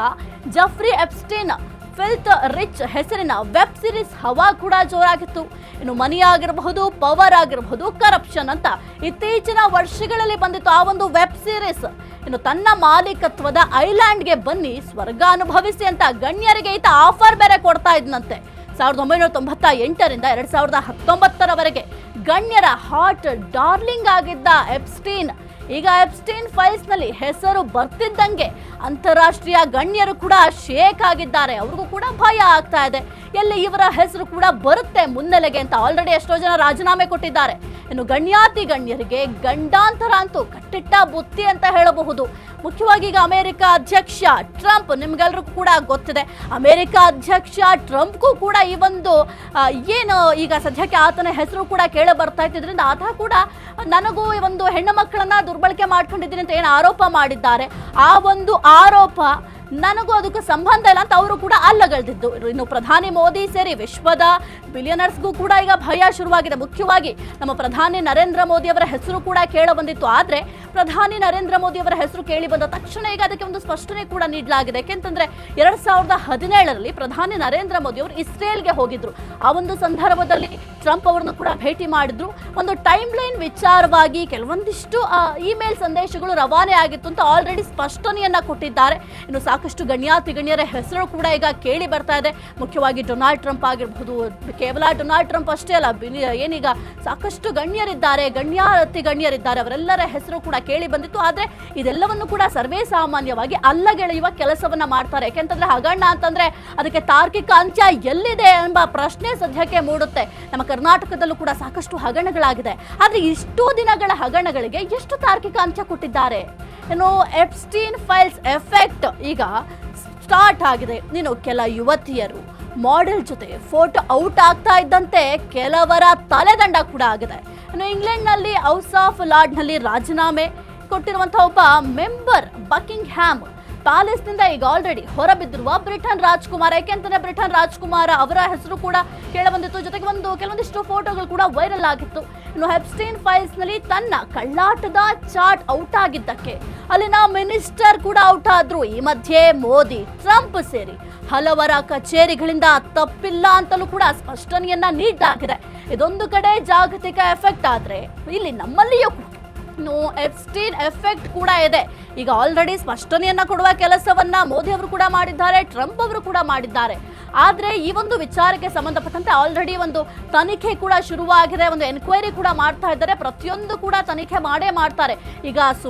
S1: ಜೆಫ್ರಿ ಎಪ್ಸ್ಟೀನ್ ಫಿಲ್ತ್ ರಿಚ್ ಹೆಸರಿನ ವೆಬ್ ಸಿರೀಸ್ ಹವಾ ಕೂಡ ಜೋರಾಗಿತ್ತು. ಇನ್ನು ಮನಿ ಆಗಿರಬಹುದು, ಪವರ್ ಆಗಿರಬಹುದು, ಕರಪ್ಷನ್ ಅಂತ ಇತ್ತೀಚಿನ ವರ್ಷಗಳಲ್ಲಿ ಬಂದಿತ್ತು ಆ ಒಂದು ವೆಬ್ ಸಿರೀಸ್. ಇನ್ನು ತನ್ನ ಮಾಲೀಕತ್ವದ ಐಲ್ಯಾಂಡ್ಗೆ ಬನ್ನಿ ಸ್ವರ್ಗ ಅನುಭವಿಸಿ ಅಂತ ಗಣ್ಯರಿಗೆ ಈತ ಆಫರ್ ಬೇರೆ ಕೊಡ್ತಾ ಇದ್ನಂತೆ. 1998ರಿಂದ 2019ರವರೆಗೆ ಗಣ್ಯರ ಹಾಟ್ ಡಾರ್ಲಿಂಗ್ ಆಗಿದ್ದ ಎಪ್ಸ್ಟೀನ್ ಈಗ ಎಪ್ಸ್ಟೀನ್ ಫೈಲ್ಸ್ ನಲ್ಲಿ ಹೆಸರು ಬರ್ತಿದ್ದಂಗೆ ಅಂತಾರಾಷ್ಟ್ರೀಯ ಗಣ್ಯರು ಕೂಡ ಶೇಕ್ ಆಗಿದ್ದಾರೆ. ಅವ್ರಿಗೂ ಕೂಡ ಭಯ ಆಗ್ತಾ ಇದೆ, ಎಲ್ಲಿ ಇವರ ಹೆಸರು ಕೂಡ ಬರುತ್ತೆ ಮುನ್ನೆಲೆಗೆ ಅಂತ. ಆಲ್ರೆಡಿ ಎಷ್ಟೋ ಜನ ರಾಜೀನಾಮೆ ಕೊಟ್ಟಿದ್ದಾರೆ. ಇನ್ನು ಗಣ್ಯಾತಿ ಗಣ್ಯರಿಗೆ ಗಂಡಾಂತರ ಅಂತೂ ಕಟ್ಟಿಟ್ಟ ಬುತ್ತಿ ಅಂತ ಹೇಳಬಹುದು. ಮುಖ್ಯವಾಗಿ ಈಗ ಅಮೆರಿಕ ಅಧ್ಯಕ್ಷ ಟ್ರಂಪ್, ನಿಮ್ಗೆಲ್ರಿಗೂ ಕೂಡ ಗೊತ್ತಿದೆ, ಅಮೆರಿಕ ಅಧ್ಯಕ್ಷ ಟ್ರಂಪ್ಗೂ ಕೂಡ ಈ ಒಂದು ಏನು ಈಗ ಸದ್ಯಕ್ಕೆ ಆತನ ಹೆಸರು ಕೂಡ ಕೇಳ ಬರ್ತಾ ಇದ್ರಿಂದ ಆತ ಕೂಡ ನನಗೂ ಈ ಒಂದು ಹೆಣ್ಣು ಮಕ್ಕಳನ್ನ ದುರ್ಬಳಕೆ ಮಾಡ್ಕೊಂಡಿದ್ದೀನಿ ಅಂತ ಏನು ಆರೋಪ ಮಾಡಿದ್ದಾರೆ. ಆ ಒಂದು ಆರೋಪ ನನಗೂ ಅದಕ್ಕೂ ಸಂಬಂಧ ಇಲ್ಲ ಅಂತ ಅವರು ಕೂಡ ಅಲ್ಲಗಳೆದಿದ್ದು. ಇನ್ನು ಪ್ರಧಾನಿ ಮೋದಿ ಸೇರಿ ವಿಶ್ವದ ಬಿಲಿಯನರ್ಸ್ಗೂ ಕೂಡ ಈಗ ಭಯ ಶುರುವಾಗಿದೆ. ಮುಖ್ಯವಾಗಿ ನಮ್ಮ ಪ್ರಧಾನಿ ನರೇಂದ್ರ ಮೋದಿ ಅವರ ಹೆಸರು ಕೂಡ ಕೇಳ ಬಂದಿತ್ತು. ಆದ್ರೆ ಪ್ರಧಾನಿ ನರೇಂದ್ರ ಮೋದಿ ಅವರ ಹೆಸರು ಕೇಳಿ ಬಂದ ತಕ್ಷಣ ಈಗ ಅದಕ್ಕೆ ಒಂದು ಸ್ಪಷ್ಟನೆ ಕೂಡ ನೀಡಲಾಗಿದೆ. ಯಾಕೆಂತಂದ್ರೆ 2017ರಲ್ಲಿ ಪ್ರಧಾನಿ ನರೇಂದ್ರ ಮೋದಿ ಅವರು ಇಸ್ರೇಲ್ಗೆ ಹೋಗಿದ್ರು. ಆ ಒಂದು ಸಂದರ್ಭದಲ್ಲಿ ಟ್ರಂಪ್ ಅವರನ್ನು ಕೂಡ ಭೇಟಿ ಮಾಡಿದ್ರು. ಒಂದು ಟೈಮ್ ಲೈನ್ ವಿಚಾರವಾಗಿ ಕೆಲವೊಂದಿಷ್ಟು ಇಮೇಲ್ ಸಂದೇಶಗಳು ರವಾನೆ ಆಗಿತ್ತು ಅಂತ ಆಲ್ರೆಡಿ ಸ್ಪಷ್ಟನೆಯನ್ನ ಕೊಟ್ಟಿದ್ದಾರೆ. ಇನ್ನು ಸಾಕಷ್ಟು ಗಣ್ಯರ ಹೆಸರು ಕೂಡ ಈಗ ಕೇಳಿ ಬರ್ತಾ ಇದೆ. ಮುಖ್ಯವಾಗಿ ಡೊನಾಲ್ಡ್ ಟ್ರಂಪ್ ಆಗಿರಬಹುದು. ಕೇವಲ ಡೊನಾಲ್ಡ್ ಟ್ರಂಪ್ ಅಷ್ಟೇ ಅಲ್ಲ, ಏನೀಗ ಸಾಕಷ್ಟು ಗಣ್ಯರಿದ್ದಾರೆ, ಅವರೆಲ್ಲರ ಹೆಸರು ಕೂಡ ಕೇಳಿ ಬಂದಿತ್ತು. ಆದ್ರೆ ಇದೆಲ್ಲವನ್ನು ಕೂಡ ಸರ್ವೇ ಸಾಮಾನ್ಯವಾಗಿ ಅಲ್ಲಗೆಳೆಯುವ ಕೆಲಸವನ್ನ ಮಾಡ್ತಾರೆ. ಯಾಕೆಂತಂದ್ರೆ ಹಗರಣ ಅಂತಂದ್ರೆ ಅದಕ್ಕೆ ತಾರ್ಕಿಕ ಅಂತ್ಯ ಎಲ್ಲಿದೆ ಎಂಬ ಪ್ರಶ್ನೆ ಸದ್ಯಕ್ಕೆ ಮೂಡುತ್ತೆ. ನಮ್ಮ ಕರ್ನಾಟಕದಲ್ಲೂ ಕೂಡ ಸಾಕಷ್ಟು ಹಗರಣಗಳಾಗಿದೆ. ಆದ್ರೆ ಇಷ್ಟು ದಿನಗಳ ಹಗರಣಗಳಿಗೆ ಎಷ್ಟು ತಾರ್ಕಿಕ ಅಂತ್ಯ ಕೊಟ್ಟಿದ್ದಾರೆ? ಇನ್ನು ಎಪ್ಸ್ಟೀನ್ ಫೈಲ್ಸ್ ಎಫೆಕ್ಟ್ ಈಗ ಸ್ಟಾರ್ಟ್ ಆಗಿದೆ. ಕೆಲ ಯುವತಿಯರು ಮಾಡೆಲ್ ಜೊತೆ ಫೋಟೋ ಔಟ್ ಆಗ್ತಾ ಇದ್ದಂತೆ ಕೆಲವರ ತಲೆದಂಡ ಕೂಡ ಆಗಿದೆ. ಇನ್ನು ಇಂಗ್ಲೆಂಡ್ನಲ್ಲಿ ಹೌಸ್ ಆಫ್ ಲಾರ್ಡ್ನಲ್ಲಿ ರಾಜೀನಾಮೆ ಕೊಟ್ಟಿರುವಂತಹ ಒಬ್ಬ ಮೆಂಬರ್ ಬಕಿಂಗ್ ಹ್ಯಾಮ್ ಪ್ಯಾಲೇಸ್ನಿಂದ ಈಗ ಆಲ್ರೆಡಿ ಹೊರಬಿದ್ದಿರುವ ಬ್ರಿಟನ್ ರಾಜ್ಕುಮಾರ್. ಯಾಕೆಂತಂದ್ರೆ ಬ್ರಿಟನ್ ರಾಜ್ಕುಮಾರ್ ಅವರ ಹೆಸರು ಕೂಡ ಕೇಳಬಂದಿತ್ತು. ಜೊತೆಗೆ ಕೆಲವೊಂದಿಷ್ಟು ಫೋಟೋಗಳು ಕೂಡ ವೈರಲ್ ಆಗಿತ್ತು. ಇನ್ನು ಎಪ್ಸ್ಟೀನ್ ಫೈಲ್ಸ್ ನಲ್ಲಿ ತನ್ನ ಕಳ್ಳಾಟದ ಚಾಟ್ ಔಟ್ ಆಗಿದ್ದಕ್ಕೆ ಅಲ್ಲಿನ ಮಿನಿಸ್ಟರ್ ಕೂಡ ಔಟ್ ಆದ್ರು. ಈ ಮಧ್ಯೆ ಮೋದಿ ಟ್ರಂಪ್ ಸೇರಿ ಹಲವರ ಕಚೇರಿಗಳಿಂದ ತಪ್ಪಿಲ್ಲ ಅಂತಲೂ ಕೂಡ ಸ್ಪಷ್ಟನೆಯನ್ನ ನೀಡಲಾಗಿದೆ. ಇದೊಂದು ಕಡೆ ಜಾಗತಿಕ ಎಫೆಕ್ಟ್ ಆದ್ರೆ ಇಲ್ಲಿ ನಮ್ಮಲ್ಲಿಯೂ ಎಪ್ಸ್ಟೀನ್ ಎಫೆಕ್ಟ್ ಕೂಡ ಇದೆ. ಈಗ ಆಲ್ರೆಡಿ ಸ್ಪಷ್ಟನೆಯನ್ನ ಕೊಡುವ ಕೆಲಸವನ್ನ ಮೋದಿ ಅವರು ಕೂಡ ಮಾಡಿದ್ದಾರೆ, ಟ್ರಂಪ್ ಅವರು ಕೂಡ ಮಾಡಿದ್ದಾರೆ. ಆದ್ರೆ ಈ ಒಂದು ವಿಚಾರಕ್ಕೆ ಸಂಬಂಧಪಟ್ಟಂತೆ ಆಲ್ರೆಡಿ ಒಂದು ತನಿಖೆ ಕೂಡ ಶುರುವಾಗಿದೆ, ಒಂದು ಎನ್ಕ್ವೈರಿ ಕೂಡ ಮಾಡ್ತಾ ಇದ್ದಾರೆ. ಪ್ರತಿಯೊಂದು ಕೂಡ ತನಿಖೆ ಮಾಡೇ ಮಾಡ್ತಾರೆ. ಈಗ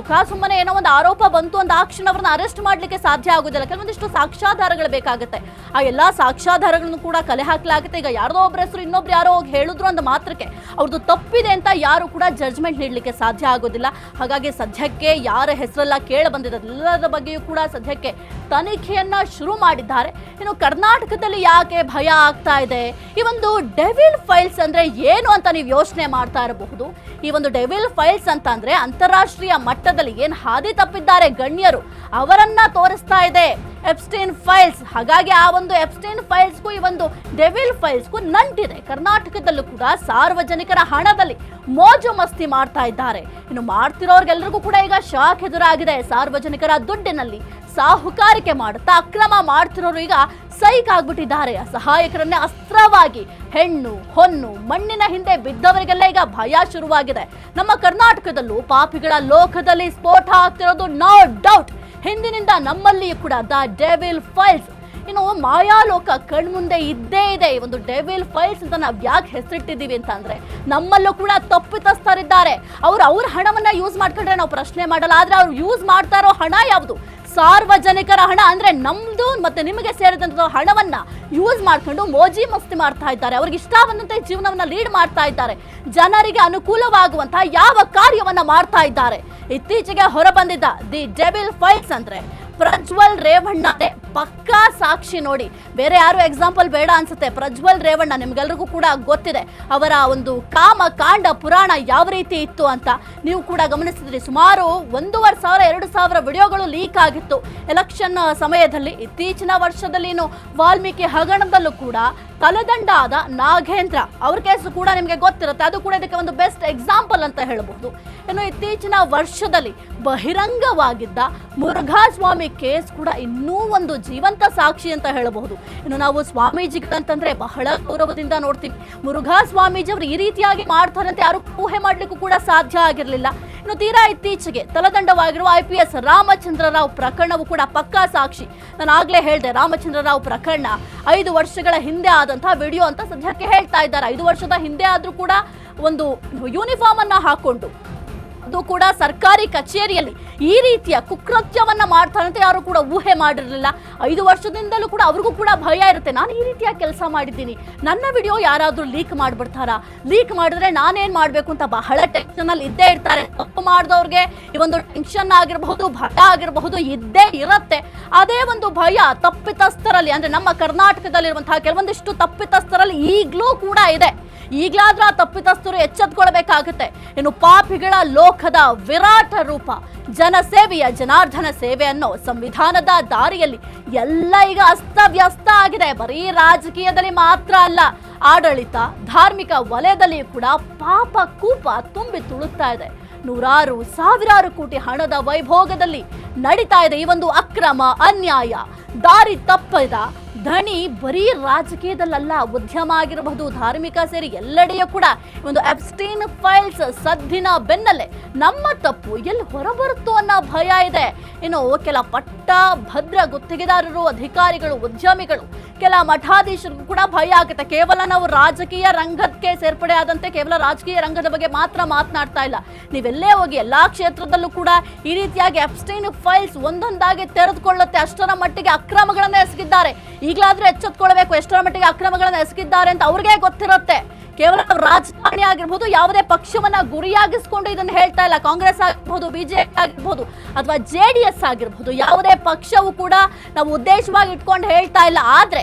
S1: ಸುಮ್ಮನೆ ಏನೋ ಒಂದು ಆರೋಪ ಬಂತು ಅಂದ ತಕ್ಷಣ ಅವ್ರನ್ನ ಅರೆಸ್ಟ್ ಮಾಡ್ಲಿಕ್ಕೆ ಸಾಧ್ಯ ಆಗುದಿಲ್ಲ. ಕೆಲವೊಂದಿಷ್ಟು ಸಾಕ್ಷ್ಯಾಧಾರಗಳು ಬೇಕಾಗುತ್ತೆ. ಆ ಎಲ್ಲಾ ಸಾಕ್ಷ್ಯಾಧಾರಗಳನ್ನು ಕೂಡ ಕಲೆ ಹಾಕಲಾಗುತ್ತೆ. ಈಗ ಯಾರ್ದೋ ಒಬ್ಬರ ಹೆಸರು ಇನ್ನೊಬ್ರು ಯಾರೋ ಹೋಗಿ ಹೇಳಿದ್ರು ಅಂದ ಮಾತ್ರಕ್ಕೆ ಅವ್ರದ್ದು ತಪ್ಪಿದೆ ಅಂತ ಯಾರು ಕೂಡ ಜಡ್ಜ್ಮೆಂಟ್ ನೀಡಲಿಕ್ಕೆ ಸಾಧ್ಯ ಆಗೋದಿಲ್ಲ. ಹಾಗಾಗಿ ಸದ್ಯಕ್ಕೆ ಯಾರ ಹೆಸರೆಲ್ಲ ಕೇಳ ಬಂದಿದೆ ಎಲ್ಲರ ಬಗ್ಗೆಯೂ ಕೂಡ ಸದ್ಯಕ್ಕೆ ತನಿಖೆಯನ್ನ ಶುರು ಮಾಡಿದ್ದಾರೆ. ಇನ್ನು ಕರ್ನಾಟಕದಲ್ಲಿ ಯಾಕೆ ಭಯ ಆಗ್ತಾ ಇದೆ? ಈ ಒಂದು ಡೆವಿಲ್ ಫೈಲ್ಸ್ ಅಂದ್ರೆ ಏನು ಅಂತ ನೀವು ಯೋಚನೆ ಮಾಡ್ತಾ ಇರಬಹುದು. ಈ ಒಂದು ಡೆವಿಲ್ ಫೈಲ್ಸ್ ಅಂತ ಅಂದ್ರೆ ಅಂತಾರಾಷ್ಟ್ರೀಯ ಮಟ್ಟದಲ್ಲಿ ಏನ್ ಹಾದಿ ತಪ್ಪಿದ್ದಾರೆ ಗಣ್ಯರು ಅವರನ್ನ ತೋರಿಸ್ತಾ ಇದೆ ಎಪ್ಸ್ಟೀನ್ ಫೈಲ್ಸ್. ಹಾಗಾಗಿ ಆ ಒಂದು ಎಪ್ಸ್ಟೀನ್ ಫೈಲ್ಸ್ಗೂ ಈ ಒಂದು ಡೆವಿಲ್ ಫೈಲ್ಸ್ಗೂ ನಂಟಿದೆ. ಕರ್ನಾಟಕದಲ್ಲೂ ಕೂಡ ಸಾರ್ವಜನಿಕರ ಹಣದಲ್ಲಿ ಮೋಜು ಮಸ್ತಿ ಮಾಡ್ತಾ ಇದ್ದಾರೆ. ಇನ್ನು ಮಾಡ್ತಿರೋರ್ಗೆಲ್ರಿಗೂ ಕೂಡ ಈಗ ಶಾಕ್ ಎದುರಾಗಿದೆ. ಸಾರ್ವಜನಿಕರ ದುಡ್ಡಿನಲ್ಲಿ ಸಾಹುಕಾರಿಕೆ ಮಾಡುತ್ತಾ ಅಕ್ರಮ ಮಾಡ್ತಿರೋರು ಈಗ ಸೈಕ್ ಆಗ್ಬಿಟ್ಟಿದ್ದಾರೆ. ಸಹಾಯಕರನ್ನೇ ಅಸ್ತ್ರವಾಗಿ ಹೆಣ್ಣು ಹೊನ್ನು ಮಣ್ಣಿನ ಹಿಂದೆ ಬಿದ್ದವರಿಗೆಲ್ಲ ಈಗ ಭಯ ಶುರುವಾಗಿದೆ. ನಮ್ಮ ಕರ್ನಾಟಕದಲ್ಲೂ ಪಾಪಿಗಳ ಲೋಕದಲ್ಲಿ ಸ್ಫೋಟ ಆಗ್ತಿರೋದು ನೋ ಡೌಟ್. ಹಿಂದಿನಿಂದ ನಮ್ಮಲ್ಲಿಯೂ ಕೂಡ ದ ಡೆವಿಲ್ ಫೈಲ್ಸ್ ಇನ್ನು ಮಾಯಾಲೋಕ ಕಣ್ಮುಂದೆ ಇದ್ದೇ ಇದೆ. ಈ ಒಂದು ಡೆವಿಲ್ ಫೈಲ್ಸ್ ಅಂತ ನಾವು ಯಾಕೆ ಹೆಸರಿಟ್ಟಿದ್ದೀವಿ ಅಂತ ಅಂದ್ರೆ ನಮ್ಮಲ್ಲೂ ಕೂಡ ತಪ್ಪಿತಸ್ಥರಿದ್ದಾರೆ. ಅವ್ರ ಹಣವನ್ನ ಯೂಸ್ ಮಾಡ್ಕೊಂಡ್ರೆ ನಾವು ಪ್ರಶ್ನೆ ಮಾಡಲ್ಲ. ಆದ್ರೆ ಅವ್ರು ಯೂಸ್ ಮಾಡ್ತಾ ಇರೋ ಹಣ ಯಾವುದು? ಸಾರ್ವಜನಿಕರ ಹಣ, ಅಂದ್ರೆ ನಮ್ದು ಮತ್ತೆ ನಿಮಗೆ ಸೇರಿದಂತ ಹಣವನ್ನ ಯೂಸ್ ಮಾಡ್ಕೊಂಡು ಮೋಜಿ ಮಸ್ತಿ ಮಾಡ್ತಾ ಇದ್ದಾರೆ. ಅವ್ರಿಗೆ ಇಷ್ಟ ಬಂದಂತೆ ಜೀವನವನ್ನ ಲೀಡ್ ಮಾಡ್ತಾ ಇದ್ದಾರೆ. ಜನರಿಗೆ ಅನುಕೂಲವಾಗುವಂತಹ ಯಾವ ಕಾರ್ಯವನ್ನ ಮಾಡ್ತಾ ಇದ್ದಾರೆ. ಇತ್ತೀಚೆಗೆ ಹೊರಬಂದಿದ್ದ ದಿ ಡೆವಿಲ್ ಫೈಲ್ಸ್ ಅಂದ್ರೆ ಪ್ರಜ್ವಲ್ ರೇವಣ್ಣ ಪಕ್ಕಾ ಸಾಕ್ಷಿ. ನೋಡಿ, ಬೇರೆ ಯಾರು ಎಕ್ಸಾಂಪಲ್ ಬೇಡ ಅನ್ಸುತ್ತೆ. ಪ್ರಜ್ವಲ್ ರೇವಣ್ಣ ನಿಮ್ಗೆಲ್ರಿಗೂ ಕೂಡ ಗೊತ್ತಿದೆ. ಅವರ ಒಂದು ಕಾಮ ಕಾಂಡ ಪುರಾಣ ಯಾವ ರೀತಿ ಇತ್ತು ಅಂತ ನೀವು ಕೂಡ ಗಮನಿಸಿದ್ರಿ. ಸುಮಾರು 1,500-2,000 ವಿಡಿಯೋಗಳು ಲೀಕ್ ಆಗಿತ್ತು ಎಲೆಕ್ಷನ್ ಸಮಯದಲ್ಲಿ. ಇತ್ತೀಚಿನ ವರ್ಷದಲ್ಲಿ ವಾಲ್ಮೀಕಿ ಹಗರಣದಲ್ಲೂ ಕೂಡ ತಲೆದಂಡ ಆದ ನಾಗೇಂದ್ರ ಅವ್ರ ಕೇಸು ಕೂಡ ನಿಮಗೆ ಗೊತ್ತಿರುತ್ತೆ. ಅದು ಕೂಡ ಇದಕ್ಕೆ ಒಂದು ಬೆಸ್ಟ್ ಎಕ್ಸಾಂಪಲ್ ಅಂತ ಹೇಳಬಹುದು. ಇನ್ನು ಇತ್ತೀಚಿನ ವರ್ಷದಲ್ಲಿ ಬಹಿರಂಗವಾಗಿದ್ದ ಮುರುಘಾಸ್ವಾಮಿ ಕೇಸ್ ಕೂಡ ಇನ್ನೂ ಒಂದು ಜೀವಂತ ಸಾಕ್ಷಿ ಅಂತ ಹೇಳಬಹುದು. ಇನ್ನು ನಾವು ಸ್ವಾಮೀಜಿಗಳಂತಂದ್ರೆ ಬಹಳ ಗೌರವದಿಂದ ನೋಡ್ತೀವಿ. ಮುರುಘಾಸ್ವಾಮೀಜಿ ಅವರು ಈ ರೀತಿಯಾಗಿ ಮಾಡ್ತಾರೆ ಅಂತ ಯಾರು ಊಹೆ ಮಾಡ್ಲಿಕ್ಕೂ ಕೂಡ ಸಾಧ್ಯ ಆಗಿರಲಿಲ್ಲ. ಇನ್ನು ತೀರಾ ಇತ್ತೀಚೆಗೆ ತಲೆದಂಡವಾಗಿರುವ IPS ರಾಮಚಂದ್ರ ರಾವ್ ಪ್ರಕರಣವು ಕೂಡ ಪಕ್ಕಾ ಸಾಕ್ಷಿ. ನಾನು ಆಗ್ಲೇ ಹೇಳಿದೆ, ರಾಮಚಂದ್ರ ರಾವ್ ಪ್ರಕರಣ 5 ವರ್ಷಗಳ ಹಿಂದೆ ಆದಂತಹ ವಿಡಿಯೋ ಅಂತ ಸದ್ಯಕ್ಕೆ ಹೇಳ್ತಾ ಇದ್ದಾರೆ. 5 ವರ್ಷದ ಹಿಂದೆ ಆದ್ರೂ ಕೂಡ ಒಂದು ಯೂನಿಫಾರ್ಮ್ ಅನ್ನ ಹಾಕೊಂಡು ಅದು ಕೂಡ ಸರ್ಕಾರಿ ಕಚೇರಿಯಲ್ಲಿ ಈ ರೀತಿಯ ಕುಕೃತ್ಯವನ್ನ ಮಾಡ್ತಾರೆ ಅಂತ ಯಾರು ಕೂಡ ಊಹೆ ಮಾಡಿರಲಿಲ್ಲ. 5 ವರ್ಷದಿಂದಲೂ ಕೂಡ ಅವ್ರಿಗೂ ಕೂಡ ಭಯ ಇರುತ್ತೆ. ನಾನು ಈ ರೀತಿಯ ಕೆಲಸ ಮಾಡಿದ್ದೀನಿ, ನನ್ನ ವಿಡಿಯೋ ಯಾರಾದ್ರೂ ಲೀಕ್ ಮಾಡ್ಬಿಡ್ತಾರಾ, ಲೀಕ್ ಮಾಡಿದ್ರೆ ನಾನೇನ್ ಮಾಡ್ಬೇಕು ಅಂತ ಬಹಳ ಟೆನ್ಷನ್ ಅಲ್ಲಿ ಇದ್ದೇ ಇರ್ತಾರೆ. ತಪ್ಪು ಮಾಡಿದವ್ರಿಗೆ ಈ ಒಂದು ಟೆನ್ಷನ್ ಆಗಿರಬಹುದು, ಭಯ ಆಗಿರಬಹುದು ಇದ್ದೇ ಇರುತ್ತೆ. ಅದೇ ಒಂದು ಭಯ ತಪ್ಪಿತಸ್ಥರಲ್ಲಿ ಅಂದ್ರೆ ನಮ್ಮ ಕರ್ನಾಟಕದಲ್ಲಿರುವಂತಹ ಕೆಲವೊಂದಿಷ್ಟು ತಪ್ಪಿತಸ್ಥರಲ್ಲಿ ಈಗಲೂ ಕೂಡ ಇದೆ. ಈಗಲಾದ್ರೂ ಆ ತಪ್ಪಿತಸ್ಥರು ಎಚ್ಚೆತ್ಕೊಳ್ಬೇಕಾಗುತ್ತೆ. ಇನ್ನು ಪಾಪಿಗಳ ಲೋಕದ ವಿರಾಟ ರೂಪ ಜನಸೇವೆಯ ಜನಾರ್ದನ ಸೇವೆ ಅನ್ನೋ ಸಂವಿಧಾನದ ದಾರಿಯಲ್ಲಿ ಎಲ್ಲ ಈಗ ಅಸ್ತವ್ಯಸ್ತ ಆಗಿದೆ. ಬರೀ ರಾಜಕೀಯದಲ್ಲಿ ಮಾತ್ರ ಅಲ್ಲ, ಆಡಳಿತ ಧಾರ್ಮಿಕ ವಲಯದಲ್ಲಿಯೂ ಕೂಡ ಪಾಪ ಕೂಪ ತುಂಬಿ ತುಳುಕ್ತಾ ಇದೆ. ನೂರಾರು ಸಾವಿರಾರು ಕೋಟಿ ಹಣದ ವೈಭೋಗದಲ್ಲಿ ನಡೀತಾ ಇದೆ ಈ ಒಂದು ಅಕ್ರಮ ಅನ್ಯಾಯ. ದಾರಿ ತಪ್ಪಿದ ಧಣಿ ಬರೀ ರಾಜಕೀಯದಲ್ಲ, ಉದ್ಯಮ ಆಗಿರಬಹುದು, ಧಾರ್ಮಿಕ ಸೇರಿ ಎಲ್ಲೆಡೆಯೂ ಕೂಡ ಒಂದು ಎಪ್ಸ್ಟೀನ್ ಫೈಲ್ಸ್ ಸದ್ದಿನ ಬೆನ್ನಲ್ಲೇ ನಮ್ಮ ತಪ್ಪು ಎಲ್ಲಿ ಹೊರಬರುತ್ತೋ ಅನ್ನೋ ಭಯ ಇದೆ. ಇನ್ನು ಕೆಲ ಪಟ್ಟ ಭದ್ರ ಗುತ್ತಿಗೆದಾರರು, ಅಧಿಕಾರಿಗಳು, ಉದ್ಯಮಿಗಳು, ಕೆಲ ಮಠಾಧೀಶರಿಗೂ ಕೂಡ ಭಯ ಆಗುತ್ತೆ. ಕೇವಲ ನಾವು ರಾಜಕೀಯ ರಂಗಕ್ಕೆ ಸೇರ್ಪಡೆ ಆದಂತೆ ಕೇವಲ ರಾಜಕೀಯ ರಂಗದ ಬಗ್ಗೆ ಮಾತ್ರ ಮಾತನಾಡ್ತಾ ಇಲ್ಲ. ನೀವೆಲ್ಲೇ ಹೋಗಿ ಎಲ್ಲಾ ಕ್ಷೇತ್ರದಲ್ಲೂ ಕೂಡ ಈ ರೀತಿಯಾಗಿ ಎಪ್ಸ್ಟೀನ್ ಫೈಲ್ಸ್ ಒಂದೊಂದಾಗಿ ತೆರೆದುಕೊಳ್ಳುತ್ತೆ. ಅಷ್ಟರ ಮಟ್ಟಿಗೆ ಅಕ್ರಮಗಳನ್ನ ಎಸಗಿದ್ದಾರೆ. ಈಗಲಾದ್ರೂ ಎಚ್ಚೆತ್ಕೊಳ್ಬೇಕು, ಎಷ್ಟರ ಮಟ್ಟಿಗೆ ಅಕ್ರಮಗಳನ್ನ ಎಸಗಿದ್ದಾರೆ ಅಂತ ಅವ್ರಿಗೆ ಗೊತ್ತಿರುತ್ತೆ. ಕೇವಲ ರಾಜಕಾರಣಿ ಆಗಿರ್ಬೋದು, ಯಾವುದೇ ಪಕ್ಷವನ್ನ ಗುರಿಯಾಗಿಸ್ಕೊಂಡು ಇದನ್ನು ಹೇಳ್ತಾ ಇಲ್ಲ. ಕಾಂಗ್ರೆಸ್ ಆಗಿರ್ಬೋದು, ಬಿಜೆಪಿ ಆಗಿರ್ಬೋದು ಅಥವಾ JDS ಆಗಿರ್ಬೋದು, ಯಾವುದೇ ಪಕ್ಷವೂ ಕೂಡ ನಾವು ಉದ್ದೇಶವಾಗಿ ಇಟ್ಕೊಂಡು ಹೇಳ್ತಾ ಇಲ್ಲ. ಆದ್ರೆ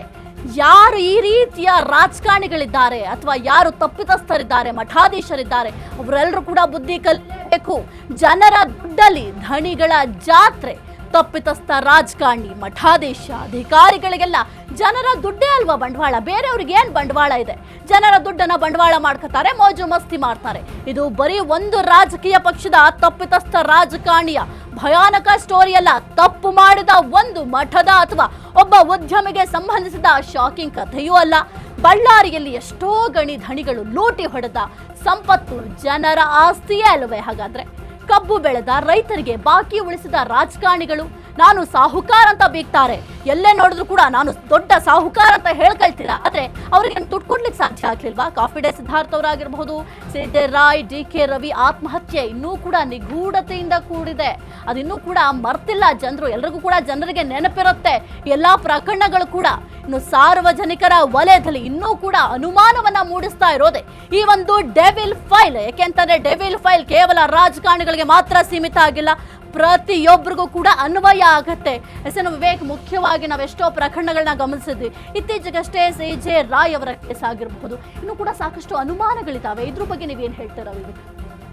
S1: ಯಾರು ಈ ರೀತಿಯ ರಾಜಕಾರಣಿಗಳಿದ್ದಾರೆ ಅಥವಾ ಯಾರು ತಪ್ಪಿತಸ್ಥರಿದ್ದಾರೆ, ಮಠಾಧೀಶರಿದ್ದಾರೆ, ಅವರೆಲ್ಲರೂ ಕೂಡ ಬುದ್ಧಿ ಕಲಿಯಬೇಕು. ಜನರ ದುಡ್ಡಲ್ಲಿ ಧಣಿಗಳ ಜಾತ್ರೆ. ತಪ್ಪಿತಸ್ಥ ರಾಜಕಾರಣಿ, ಮಠಾಧೀಶ, ಅಧಿಕಾರಿಗಳಿಗೆಲ್ಲ ಜನರ ದುಡ್ಡೇ ಅಲ್ವಾ ಬಂಡವಾಳ, ಬೇರೆಯವ್ರಿಗೆ ಏನ್ ಬಂಡವಾಳ ಇದೆ? ಜನರ ದುಡ್ಡನ್ನ ಬಂಡವಾಳ ಮಾಡ್ಕೊತಾರೆ, ಮೋಜು ಮಸ್ತಿ ಮಾಡ್ತಾರೆ. ಇದು ಬರೀ ಒಂದು ರಾಜಕೀಯ ಪಕ್ಷದ ತಪ್ಪಿತಸ್ಥ ರಾಜಕಾರಣಿಯ ಭಯಾನಕ ಸ್ಟೋರಿ ಅಲ್ಲ, ತಪ್ಪು ಮಾಡಿದ ಒಂದು ಮಠದ ಅಥವಾ ಒಬ್ಬ ಉದ್ಯಮಿಗೆ ಸಂಬಂಧಿಸಿದ ಶಾಕಿಂಗ್ ಕಥೆಯೂ ಅಲ್ಲ. ಬಳ್ಳಾರಿಯಲ್ಲಿ ಎಷ್ಟೋ ಗಣಿ ಧಣಿಗಳು ಲೂಟಿ ಹೊಡೆದ ಸಂಪತ್ತು ಜನರ ಆಸ್ತಿಯೇ ಅಲ್ವೇ? ಹಾಗಾದ್ರೆ ಕಬ್ಬು ಬೆಳೆದ ರೈತರಿಗೆ ಬಾಕಿ ಉಳಿಸಿದ ರಾಜಕಾರಣಿಗಳು ನಾನು ಸಾಹುಕಾರ ಅಂತ ಬೀಗ್ತಾರೆ. ಎಲ್ಲೇ ನೋಡಿದ್ರು ಕೂಡ ನಾನು ದೊಡ್ಡ ಸಾಹುಕಾರ ಅಂತ ಹೇಳ್ಕೊಳ್ತೀರಾ, ಆದ್ರೆ ಅವ್ರಿಗೆ ದುಡ್ಡು ಕೊಡ್ಲಿಕ್ಕೆ ಸಾಧ್ಯ ಆಗ್ಲಿಲ್ವಾ? ಕಾಫಿ ಡೇ ಸಿದ್ಧಾರ್ಥ ಅವರಾಗಿರ್ಬಹುದು, ಸಿದ್ದೆ ರಾಯ್, DK ರವಿ ಆತ್ಮಹತ್ಯೆ ಇನ್ನೂ ಕೂಡ ನಿಗೂಢತೆಯಿಂದ ಕೂಡಿದೆ. ಅದಿನ್ನೂ ಕೂಡ ಮರ್ತಿಲ್ಲ ಜನರು. ಎಲ್ರಿಗೂ ಕೂಡ ಜನರಿಗೆ ನೆನಪಿರುತ್ತೆ ಎಲ್ಲಾ ಪ್ರಕರಣಗಳು ಕೂಡ. ಇನ್ನು ಸಾರ್ವಜನಿಕರ ವಲಯದಲ್ಲಿ ಇನ್ನೂ ಕೂಡ ಅನುಮಾನವನ್ನ ಮೂಡಿಸ್ತಾ ಇರೋದೆ ಈ ಒಂದು ಡೆವಿಲ್ ಫೈಲ್. ಯಾಕೆಂತಂದ್ರೆ ಡೆವಿಲ್ ಫೈಲ್ ಕೇವಲ ರಾಜಕಾರಣಿಗಳಿಗೆ ಮಾತ್ರ ಸೀಮಿತ ಆಗಿಲ್ಲ, ಪ್ರತಿಯೊಬ್ಬರಿಗೂ ಕೂಡ ಅನ್ವಯ ಆಗತ್ತೆ. SN ವಿವೇಕ್ ಮುಖ್ಯವಾಗಿ ನಾವೆಷ್ಟೋ ಪ್ರಕರಣಗಳನ್ನ ಗಮನಿಸಿದ್ವಿ. ಇತ್ತೀಚೆಗಷ್ಟೇ CJ ರಾಯ್ ಅವರ ಕೇಸ್ ಆಗಿರಬಹುದು, ಇನ್ನು ಕೂಡ ಸಾಕಷ್ಟು ಅನುಮಾನಗಳಿದ್ದಾವೆ. ಇದ್ರ ಬಗ್ಗೆ ನೀವೇನ್ ಹೇಳ್ತೀರಾ ವಿವೇಕ್?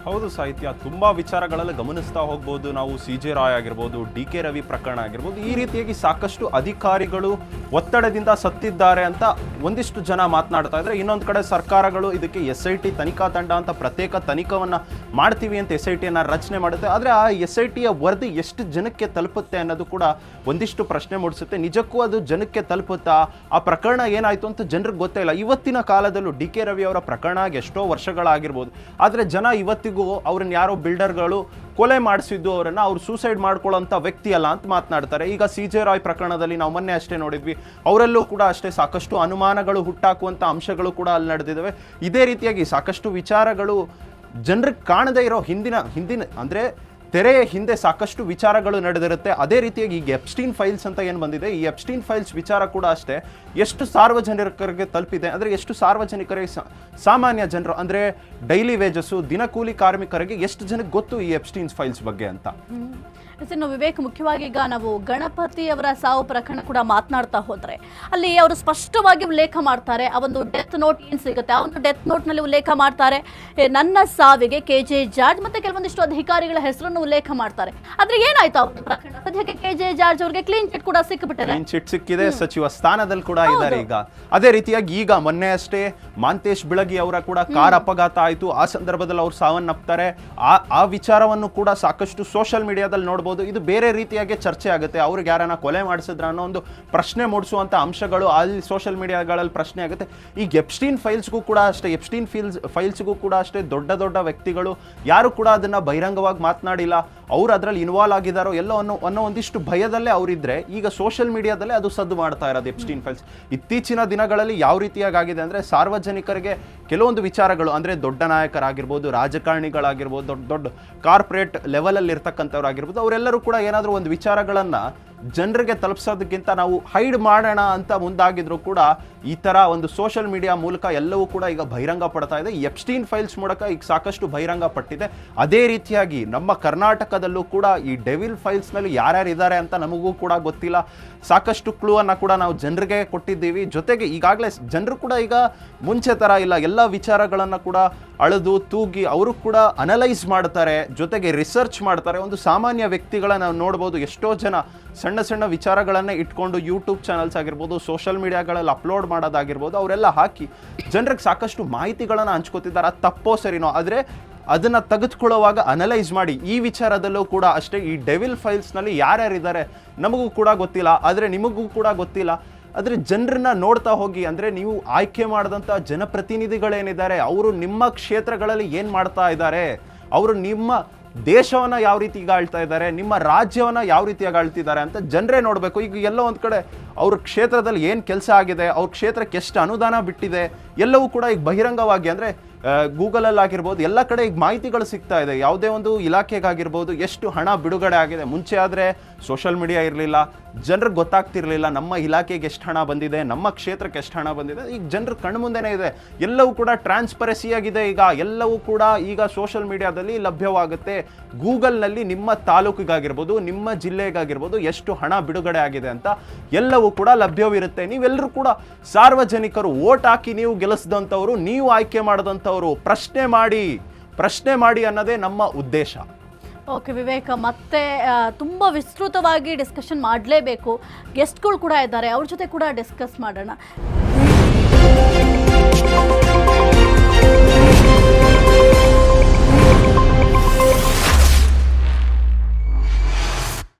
S2: ಹೌದು ಸಾಹಿತ್ಯ, ತುಂಬಾ ವಿಚಾರಗಳಲ್ಲಿ ಗಮನಿಸ್ತಾ ಹೋಗ್ಬೋದು ನಾವು. CJ ರಾಯ್ ಆಗಿರ್ಬೋದು, DK ರವಿ ಪ್ರಕರಣ ಆಗಿರ್ಬೋದು, ಈ ರೀತಿಯಾಗಿ ಸಾಕಷ್ಟು ಅಧಿಕಾರಿಗಳು ಒತ್ತಡದಿಂದ ಸತ್ತಿದ್ದಾರೆ ಅಂತ ಒಂದಿಷ್ಟು ಜನ ಮಾತನಾಡ್ತಾ ಇದ್ರೆ, ಇನ್ನೊಂದು ಕಡೆ ಸರ್ಕಾರಗಳು ಇದಕ್ಕೆ SIT ತನಿಖಾ ತಂಡ ಅಂತ ಪ್ರತ್ಯೇಕ ತನಿಖೆವನ್ನ ಮಾಡ್ತೀವಿ ಅಂತ SITಯನ್ನ ರಚನೆ ಮಾಡುತ್ತೆ. ಆದರೆ ಆ SITಯ ವರದಿ ಎಷ್ಟು ಜನಕ್ಕೆ ತಲುಪುತ್ತೆ ಅನ್ನೋದು ಕೂಡ ಒಂದಿಷ್ಟು ಪ್ರಶ್ನೆ ಮೂಡಿಸುತ್ತೆ. ನಿಜಕ್ಕೂ ಅದು ಜನಕ್ಕೆ ತಲುಪುತ್ತಾ? ಆ ಪ್ರಕರಣ ಏನಾಯ್ತು ಅಂತ ಜನರಿಗೆ ಗೊತ್ತೇ ಇಲ್ಲ. ಇವತ್ತಿನ ಕಾಲದಲ್ಲೂ DK ರವಿ ಅವರ ಪ್ರಕರಣ ಎಷ್ಟೋ ವರ್ಷಗಳಾಗಿರ್ಬೋದು, ಆದರೆ ಜನ ಇವತ್ತಿಗೂ ಅವ್ರನ್ನ ಯಾರೋ ಬಿಲ್ಡರ್ಗಳು ಕೊಲೆ ಮಾಡಿಸಿದ್ದು, ಅವರನ್ನ ಅವ್ರು ಸೂಸೈಡ್ ಮಾಡ್ಕೊಳ್ಳೋಂಥ ವ್ಯಕ್ತಿ ಅಲ್ಲ ಅಂತ ಮಾತನಾಡ್ತಾರೆ. ಈಗ CJ ರಾಯ್ ಪ್ರಕರಣದಲ್ಲಿ ನಾವು ಮೊನ್ನೆ ಅಷ್ಟೇ ನೋಡಿದ್ವಿ, ಅವರಲ್ಲೂ ಕೂಡ ಅಷ್ಟೇ ಸಾಕಷ್ಟು ಅನುಮಾನಗಳು ಹುಟ್ಟಾಕುವಂಥ ಅಂಶಗಳು ಕೂಡ ಅಲ್ಲಿ ನಡೆದಿದ್ದಾವೆ. ಇದೇ ರೀತಿಯಾಗಿ ಸಾಕಷ್ಟು ವಿಚಾರಗಳು ಜನರಿಗೆ ಕಾಣದೇ ಇರೋ ಹಿಂದಿನ ಅಂದರೆ ತೆರೆಯ ಹಿಂದೆ ಸಾಕಷ್ಟು ವಿಚಾರಗಳು ನಡೆದಿರುತ್ತೆ. ಅದೇ ರೀತಿಯಾಗಿ ಈಗ ಎಪ್ಸ್ಟೀನ್ ಫೈಲ್ಸ್ ಅಂತ ಏನು ಬಂದಿದೆ, ಈ ಎಪ್ಸ್ಟೀನ್ ಫೈಲ್ಸ್ ವಿಚಾರ ಕೂಡ ಅಷ್ಟೇ ಎಷ್ಟು ಸಾರ್ವಜನಿಕರಿಗೆ ತಲುಪಿದೆ ಅಂದರೆ, ಎಷ್ಟು ಸಾರ್ವಜನಿಕರಿಗೆ ಸಾಮಾನ್ಯ ಜನರು ಅಂದರೆ ಡೈಲಿ ವೇಜಸ್ಸು, ದಿನಕೂಲಿ ಕಾರ್ಮಿಕರಿಗೆ ಎಷ್ಟು ಜನಕ್ಕೆ ಗೊತ್ತು ಈ ಎಪ್ಸ್ಟೀನ್ ಫೈಲ್ಸ್ ಬಗ್ಗೆ ಅಂತ.
S1: ಇನ್ನು ವಿವೇಕ್, ಮುಖ್ಯವಾಗಿ ಈಗ ನಾವು ಗಣಪತಿ ಅವರ ಸಾವು ಪ್ರಕರಣ ಕೂಡ ಮಾತನಾಡ್ತಾ ಹೋದ್ರೆ ಅಲ್ಲಿ ಅವರು ಸ್ಪಷ್ಟವಾಗಿ ಉಲ್ಲೇಖ ಮಾಡ್ತಾರೆ. ಆ ಒಂದು ಡೆತ್ ನೋಟ್ ಏನ್ ಸಿಗುತ್ತೆ, ಆ ಒಂದು ಡೆತ್ ನೋಟ್ ನಲ್ಲಿ ಉಲ್ಲೇಖ ಮಾಡ್ತಾರೆ ನನ್ನ ಸಾವಿಗೆ KJ ಜಾರ್ಜ್ ಮತ್ತೆ ಕೆಲವೊಂದಿಷ್ಟು ಅಧಿಕಾರಿಗಳ ಹೆಸರನ್ನು ಉಲ್ಲೇಖ ಮಾಡ್ತಾರೆ. ಆದ್ರೆ ಏನಾಯ್ತು ಆ ಪ್ರಕರಣ? ಸದ್ಯಕ್ಕೆ KJ ಜಾರ್ಜ್ ಅವರಿಗೆ ಕ್ಲೀನ್ ಚಿಟ್ ಕೂಡ ಸಿಕ್ಕಿಬಿಟ್ಟಿದೆ.
S2: ಕ್ಲೀನ್ ಚಿಟ್ ಸಿಕ್ಕಿದೆ, ಸಚಿವ ಸ್ಥಾನದಲ್ಲಿ ಕೂಡ ಇದ್ದಾರೆ ಈಗ. ಅದೇ ರೀತಿಯಾಗಿ ಈಗ ಮೊನ್ನೆ ಅಷ್ಟೇ ಮಾಂತೇಶ್ ಬಿಳಗಿ ಅವರ ಕೂಡ ಕಾರ್ ಅಪಘಾತ ಆಯಿತು. ಆ ಸಂದರ್ಭದಲ್ಲಿ ಅವ್ರು ಸಾವನ್ನಪ್ತಾರೆ. ಆ ವಿಚಾರವನ್ನು ಕೂಡ ಸಾಕಷ್ಟು ಸೋಷಿಯಲ್ ಮೀಡಿಯಾದಲ್ಲಿ ನೋಡ್ಬೋದು. ಇದು ಬೇರೆ ರೀತಿಯಾಗಿ ಚರ್ಚೆ ಆಗುತ್ತೆ. ಅವ್ರಿಗೆ ಯಾರನ್ನ ಕೊಲೆ ಮಾಡಿಸಿದ್ರ ಅನ್ನೋ ಒಂದು ಪ್ರಶ್ನೆ ಮೂಡಿಸುವಂತ ಅಂಶಗಳು ಅಲ್ಲಿ ಸೋಷಿಯಲ್ ಮೀಡಿಯಾಗಳಲ್ಲಿ ಪ್ರಶ್ನೆ ಆಗುತ್ತೆ. ಈಗ ಎಪ್ಸ್ಟೀನ್ ಫೈಲ್ಸ್ಗೂ ಕೂಡ ಅಷ್ಟೇ, ಎಪ್ಸ್ಟೀನ್ ಫೈಲ್ಸ್ಗೂ ಕೂಡ ಅಷ್ಟೇ ದೊಡ್ಡ ದೊಡ್ಡ ವ್ಯಕ್ತಿಗಳು ಯಾರು ಕೂಡ ಅದನ್ನ ಬಹಿರಂಗವಾಗಿ ಮಾತನಾಡಿಲ್ಲ. ಅವ್ರು ಅದರಲ್ಲಿ ಇನ್ವಾಲ್ವ್ ಆಗಿದ್ದಾರೋ ಎಲ್ಲೋ ಅನ್ನೋ ಒಂದಿಷ್ಟು ಭಯದಲ್ಲೇ ಅವರಿದ್ರೆ ಈಗ ಸೋಷಿಯಲ್ ಮೀಡಿಯಾದಲ್ಲೇ ಅದು ಸದ್ದು ಮಾಡ್ತಾ ಇರೋದು ಎಪ್ಸ್ಟೀನ್ ಫೈಲ್ಸ್. ಇತ್ತೀಚಿನ ದಿನಗಳಲ್ಲಿ ಯಾವ ರೀತಿಯಾಗಿ ಆಗಿದೆ ಅಂದರೆ, ಸಾರ್ವಜನಿಕರಿಗೆ ಕೆಲವೊಂದು ವಿಚಾರಗಳು ಅಂದರೆ ದೊಡ್ಡ ನಾಯಕರಾಗಿರ್ಬೋದು, ರಾಜಕಾರಣಿಗಳಾಗಿರ್ಬೋದು, ದೊಡ್ಡ ದೊಡ್ಡ ಕಾರ್ಪೊರೇಟ್ ಲೆವೆಲಲ್ಲಿ ಇರ್ತಕ್ಕಂಥವ್ರಾಗಿರ್ಬೋದು, ಅವರೆಲ್ಲರೂ ಕೂಡ ಏನಾದರೂ ಒಂದು ವಿಚಾರಗಳನ್ನು ಜನರಿಗೆ ತಲುಪಿಸೋದಕ್ಕಿಂತ ನಾವು ಹೈಡ್ ಮಾಡೋಣ ಅಂತ ಮುಂದಾಗಿದ್ರು ಕೂಡ ಈ ಥರ ಒಂದು ಸೋಷಿಯಲ್ ಮೀಡಿಯಾ ಮೂಲಕ ಎಲ್ಲವೂ ಕೂಡ ಈಗ ಬಹಿರಂಗ ಪಡ್ತಾ ಇದೆ. ಎಪ್ಸ್ಟೀನ್ ಫೈಲ್ಸ್ ಮೂಲಕ ಈಗ ಸಾಕಷ್ಟು ಬಹಿರಂಗ ಪಟ್ಟಿದೆ. ಅದೇ ರೀತಿಯಾಗಿ ನಮ್ಮ ಕರ್ನಾಟಕದಲ್ಲೂ ಕೂಡ ಈ ಡೆವಿಲ್ ಫೈಲ್ಸ್ನಲ್ಲಿ ಯಾರ್ಯಾರು ಇದ್ದಾರೆ ಅಂತ ನಮಗೂ ಕೂಡ ಗೊತ್ತಿಲ್ಲ. ಸಾಕಷ್ಟು ಕ್ಲೂ ಅನ್ನು ಕೂಡ ನಾವು ಜನರಿಗೆ ಕೊಟ್ಟಿದ್ದೀವಿ. ಜೊತೆಗೆ ಈಗಾಗಲೇ ಜನರು ಕೂಡ ಈಗ ಮುಂಚೆ ಥರ ಇಲ್ಲ, ಎಲ್ಲ ವಿಚಾರಗಳನ್ನು ಕೂಡ ಅಳೆದು ತೂಗಿ ಅವರು ಕೂಡ ಅನಲೈಸ್ ಮಾಡ್ತಾರೆ, ಜೊತೆಗೆ ರಿಸರ್ಚ್ ಮಾಡ್ತಾರೆ. ಒಂದು ಸಾಮಾನ್ಯ ವ್ಯಕ್ತಿಗಳನ್ನ ನಾವು ನೋಡ್ಬೋದು, ಎಷ್ಟೋ ಜನ ಸಣ್ಣ ಸಣ್ಣ ವಿಚಾರಗಳನ್ನೇ ಇಟ್ಕೊಂಡು ಯೂಟ್ಯೂಬ್ ಚಾನಲ್ಸ್ ಆಗಿರ್ಬೋದು, ಸೋಷಿಯಲ್ ಮೀಡಿಯಾಗಳಲ್ಲಿ ಅಪ್ಲೋಡ್ ಮಾಡೋದಾಗಿರ್ಬೋದು, ಅವರೆಲ್ಲ ಹಾಕಿ ಜನರಿಗೆ ಸಾಕಷ್ಟು ಮಾಹಿತಿಗಳನ್ನು ಹಂಚ್ಕೋತಿದ್ದಾರೆ. ಅದು ತಪ್ಪೋ ಸರಿನೋ, ಆದರೆ ಅದನ್ನು ತೆಗೆದುಕೊಳ್ಳುವಾಗ ಅನಲೈಸ್ ಮಾಡಿ. ಈ ವಿಚಾರದಲ್ಲೂ ಕೂಡ ಅಷ್ಟೇ, ಈ ಡೆವಿಲ್ ಫೈಲ್ಸ್ನಲ್ಲಿ ಯಾರ್ಯಾರಿದ್ದಾರೆ ನಮಗೂ ಕೂಡ ಗೊತ್ತಿಲ್ಲ, ಆದರೆ ನಿಮಗೂ ಕೂಡ ಗೊತ್ತಿಲ್ಲ. ಆದರೆ ಜನರನ್ನ ನೋಡ್ತಾ ಹೋಗಿ, ಅಂದರೆ ನೀವು ಆಯ್ಕೆ ಮಾಡಿದಂಥ ಜನಪ್ರತಿನಿಧಿಗಳೇನಿದ್ದಾರೆ ಅವರು ನಿಮ್ಮ ಕ್ಷೇತ್ರಗಳಲ್ಲಿ ಏನು ಮಾಡ್ತಾ ಇದ್ದಾರೆ, ಅವರು ನಿಮ್ಮ ದೇಶವನ್ನು ಯಾವ ರೀತಿ ಈಗ ಆಳ್ತಾ ಇದ್ದಾರೆ, ನಿಮ್ಮ ರಾಜ್ಯವನ್ನು ಯಾವ ರೀತಿಯಾಗಿ ಆಳ್ತಿದ್ದಾರೆ ಅಂತ ಜನರೇ ನೋಡಬೇಕು. ಈಗ ಎಲ್ಲೋ ಒಂದು ಕಡೆ ಅವ್ರ ಕ್ಷೇತ್ರದಲ್ಲಿ ಏನು ಕೆಲಸ ಆಗಿದೆ, ಅವ್ರ ಕ್ಷೇತ್ರಕ್ಕೆ ಎಷ್ಟು ಅನುದಾನ ಬಿಟ್ಟಿದೆ, ಎಲ್ಲವೂ ಕೂಡ ಈಗ ಬಹಿರಂಗವಾಗಿ, ಅಂದರೆ ಗೂಗಲಲ್ಲಿ ಆಗಿರ್ಬೋದು, ಎಲ್ಲ ಕಡೆ ಈಗ ಮಾಹಿತಿಗಳು ಸಿಗ್ತಾ ಇದೆ. ಯಾವುದೇ ಒಂದು ಇಲಾಖೆಗಾಗಿರ್ಬೋದು ಎಷ್ಟು ಹಣ ಬಿಡುಗಡೆ ಆಗಿದೆ. ಮುಂಚೆ ಆದರೆ ಸೋಷಿಯಲ್ ಮೀಡಿಯಾ ಇರಲಿಲ್ಲ, ಜನರಿಗೆ ಗೊತ್ತಾಗ್ತಿರ್ಲಿಲ್ಲ ನಮ್ಮ ಇಲಾಖೆಗೆ ಎಷ್ಟು ಹಣ ಬಂದಿದೆ, ನಮ್ಮ ಕ್ಷೇತ್ರಕ್ಕೆ ಎಷ್ಟು ಹಣ ಬಂದಿದೆ. ಈಗ ಜನರ ಕಣ್ಮುಂದೆನೇ ಇದೆ, ಎಲ್ಲವೂ ಕೂಡ ಟ್ರಾನ್ಸ್ಪರೆನ್ಸಿ ಆಗಿದೆ. ಈಗ ಎಲ್ಲವೂ ಕೂಡ ಈಗ ಸೋಷಿಯಲ್ ಮೀಡಿಯಾದಲ್ಲಿ ಲಭ್ಯವಾಗುತ್ತೆ. ಗೂಗಲ್ನಲ್ಲಿ ನಿಮ್ಮ ತಾಲೂಕಿಗಾಗಿರ್ಬೋದು, ನಿಮ್ಮ ಜಿಲ್ಲೆಗಾಗಿರ್ಬೋದು ಎಷ್ಟು ಹಣ ಬಿಡುಗಡೆ ಆಗಿದೆ ಅಂತ ಎಲ್ಲವೂ ಕೂಡ ಲಭ್ಯವಿರುತ್ತೆ. ನೀವೆಲ್ಲರೂ ಕೂಡ ಸಾರ್ವಜನಿಕರು, ವೋಟ್ ಹಾಕಿ ನೀವು ಗೆಲ್ಲಿಸಿದಂಥವ್ರು, ನೀವು ಆಯ್ಕೆ ಮಾಡಿದಂಥವ್ರು, ಪ್ರಶ್ನೆ ಮಾಡಿ ಅನ್ನೋದೇ ನಮ್ಮ ಉದ್ದೇಶ.
S1: ಓಕೆ ವಿವೇಕ್, ಮತ್ತೆ ತುಂಬ ವಿಸ್ತೃತವಾಗಿ ಡಿಸ್ಕಷನ್ ಮಾಡಲೇಬೇಕು. ಗೆಸ್ಟ್ಗಳು ಕೂಡ ಇದ್ದಾರೆ, ಅವ್ರ ಜೊತೆ ಕೂಡ ಡಿಸ್ಕಸ್ ಮಾಡೋಣ.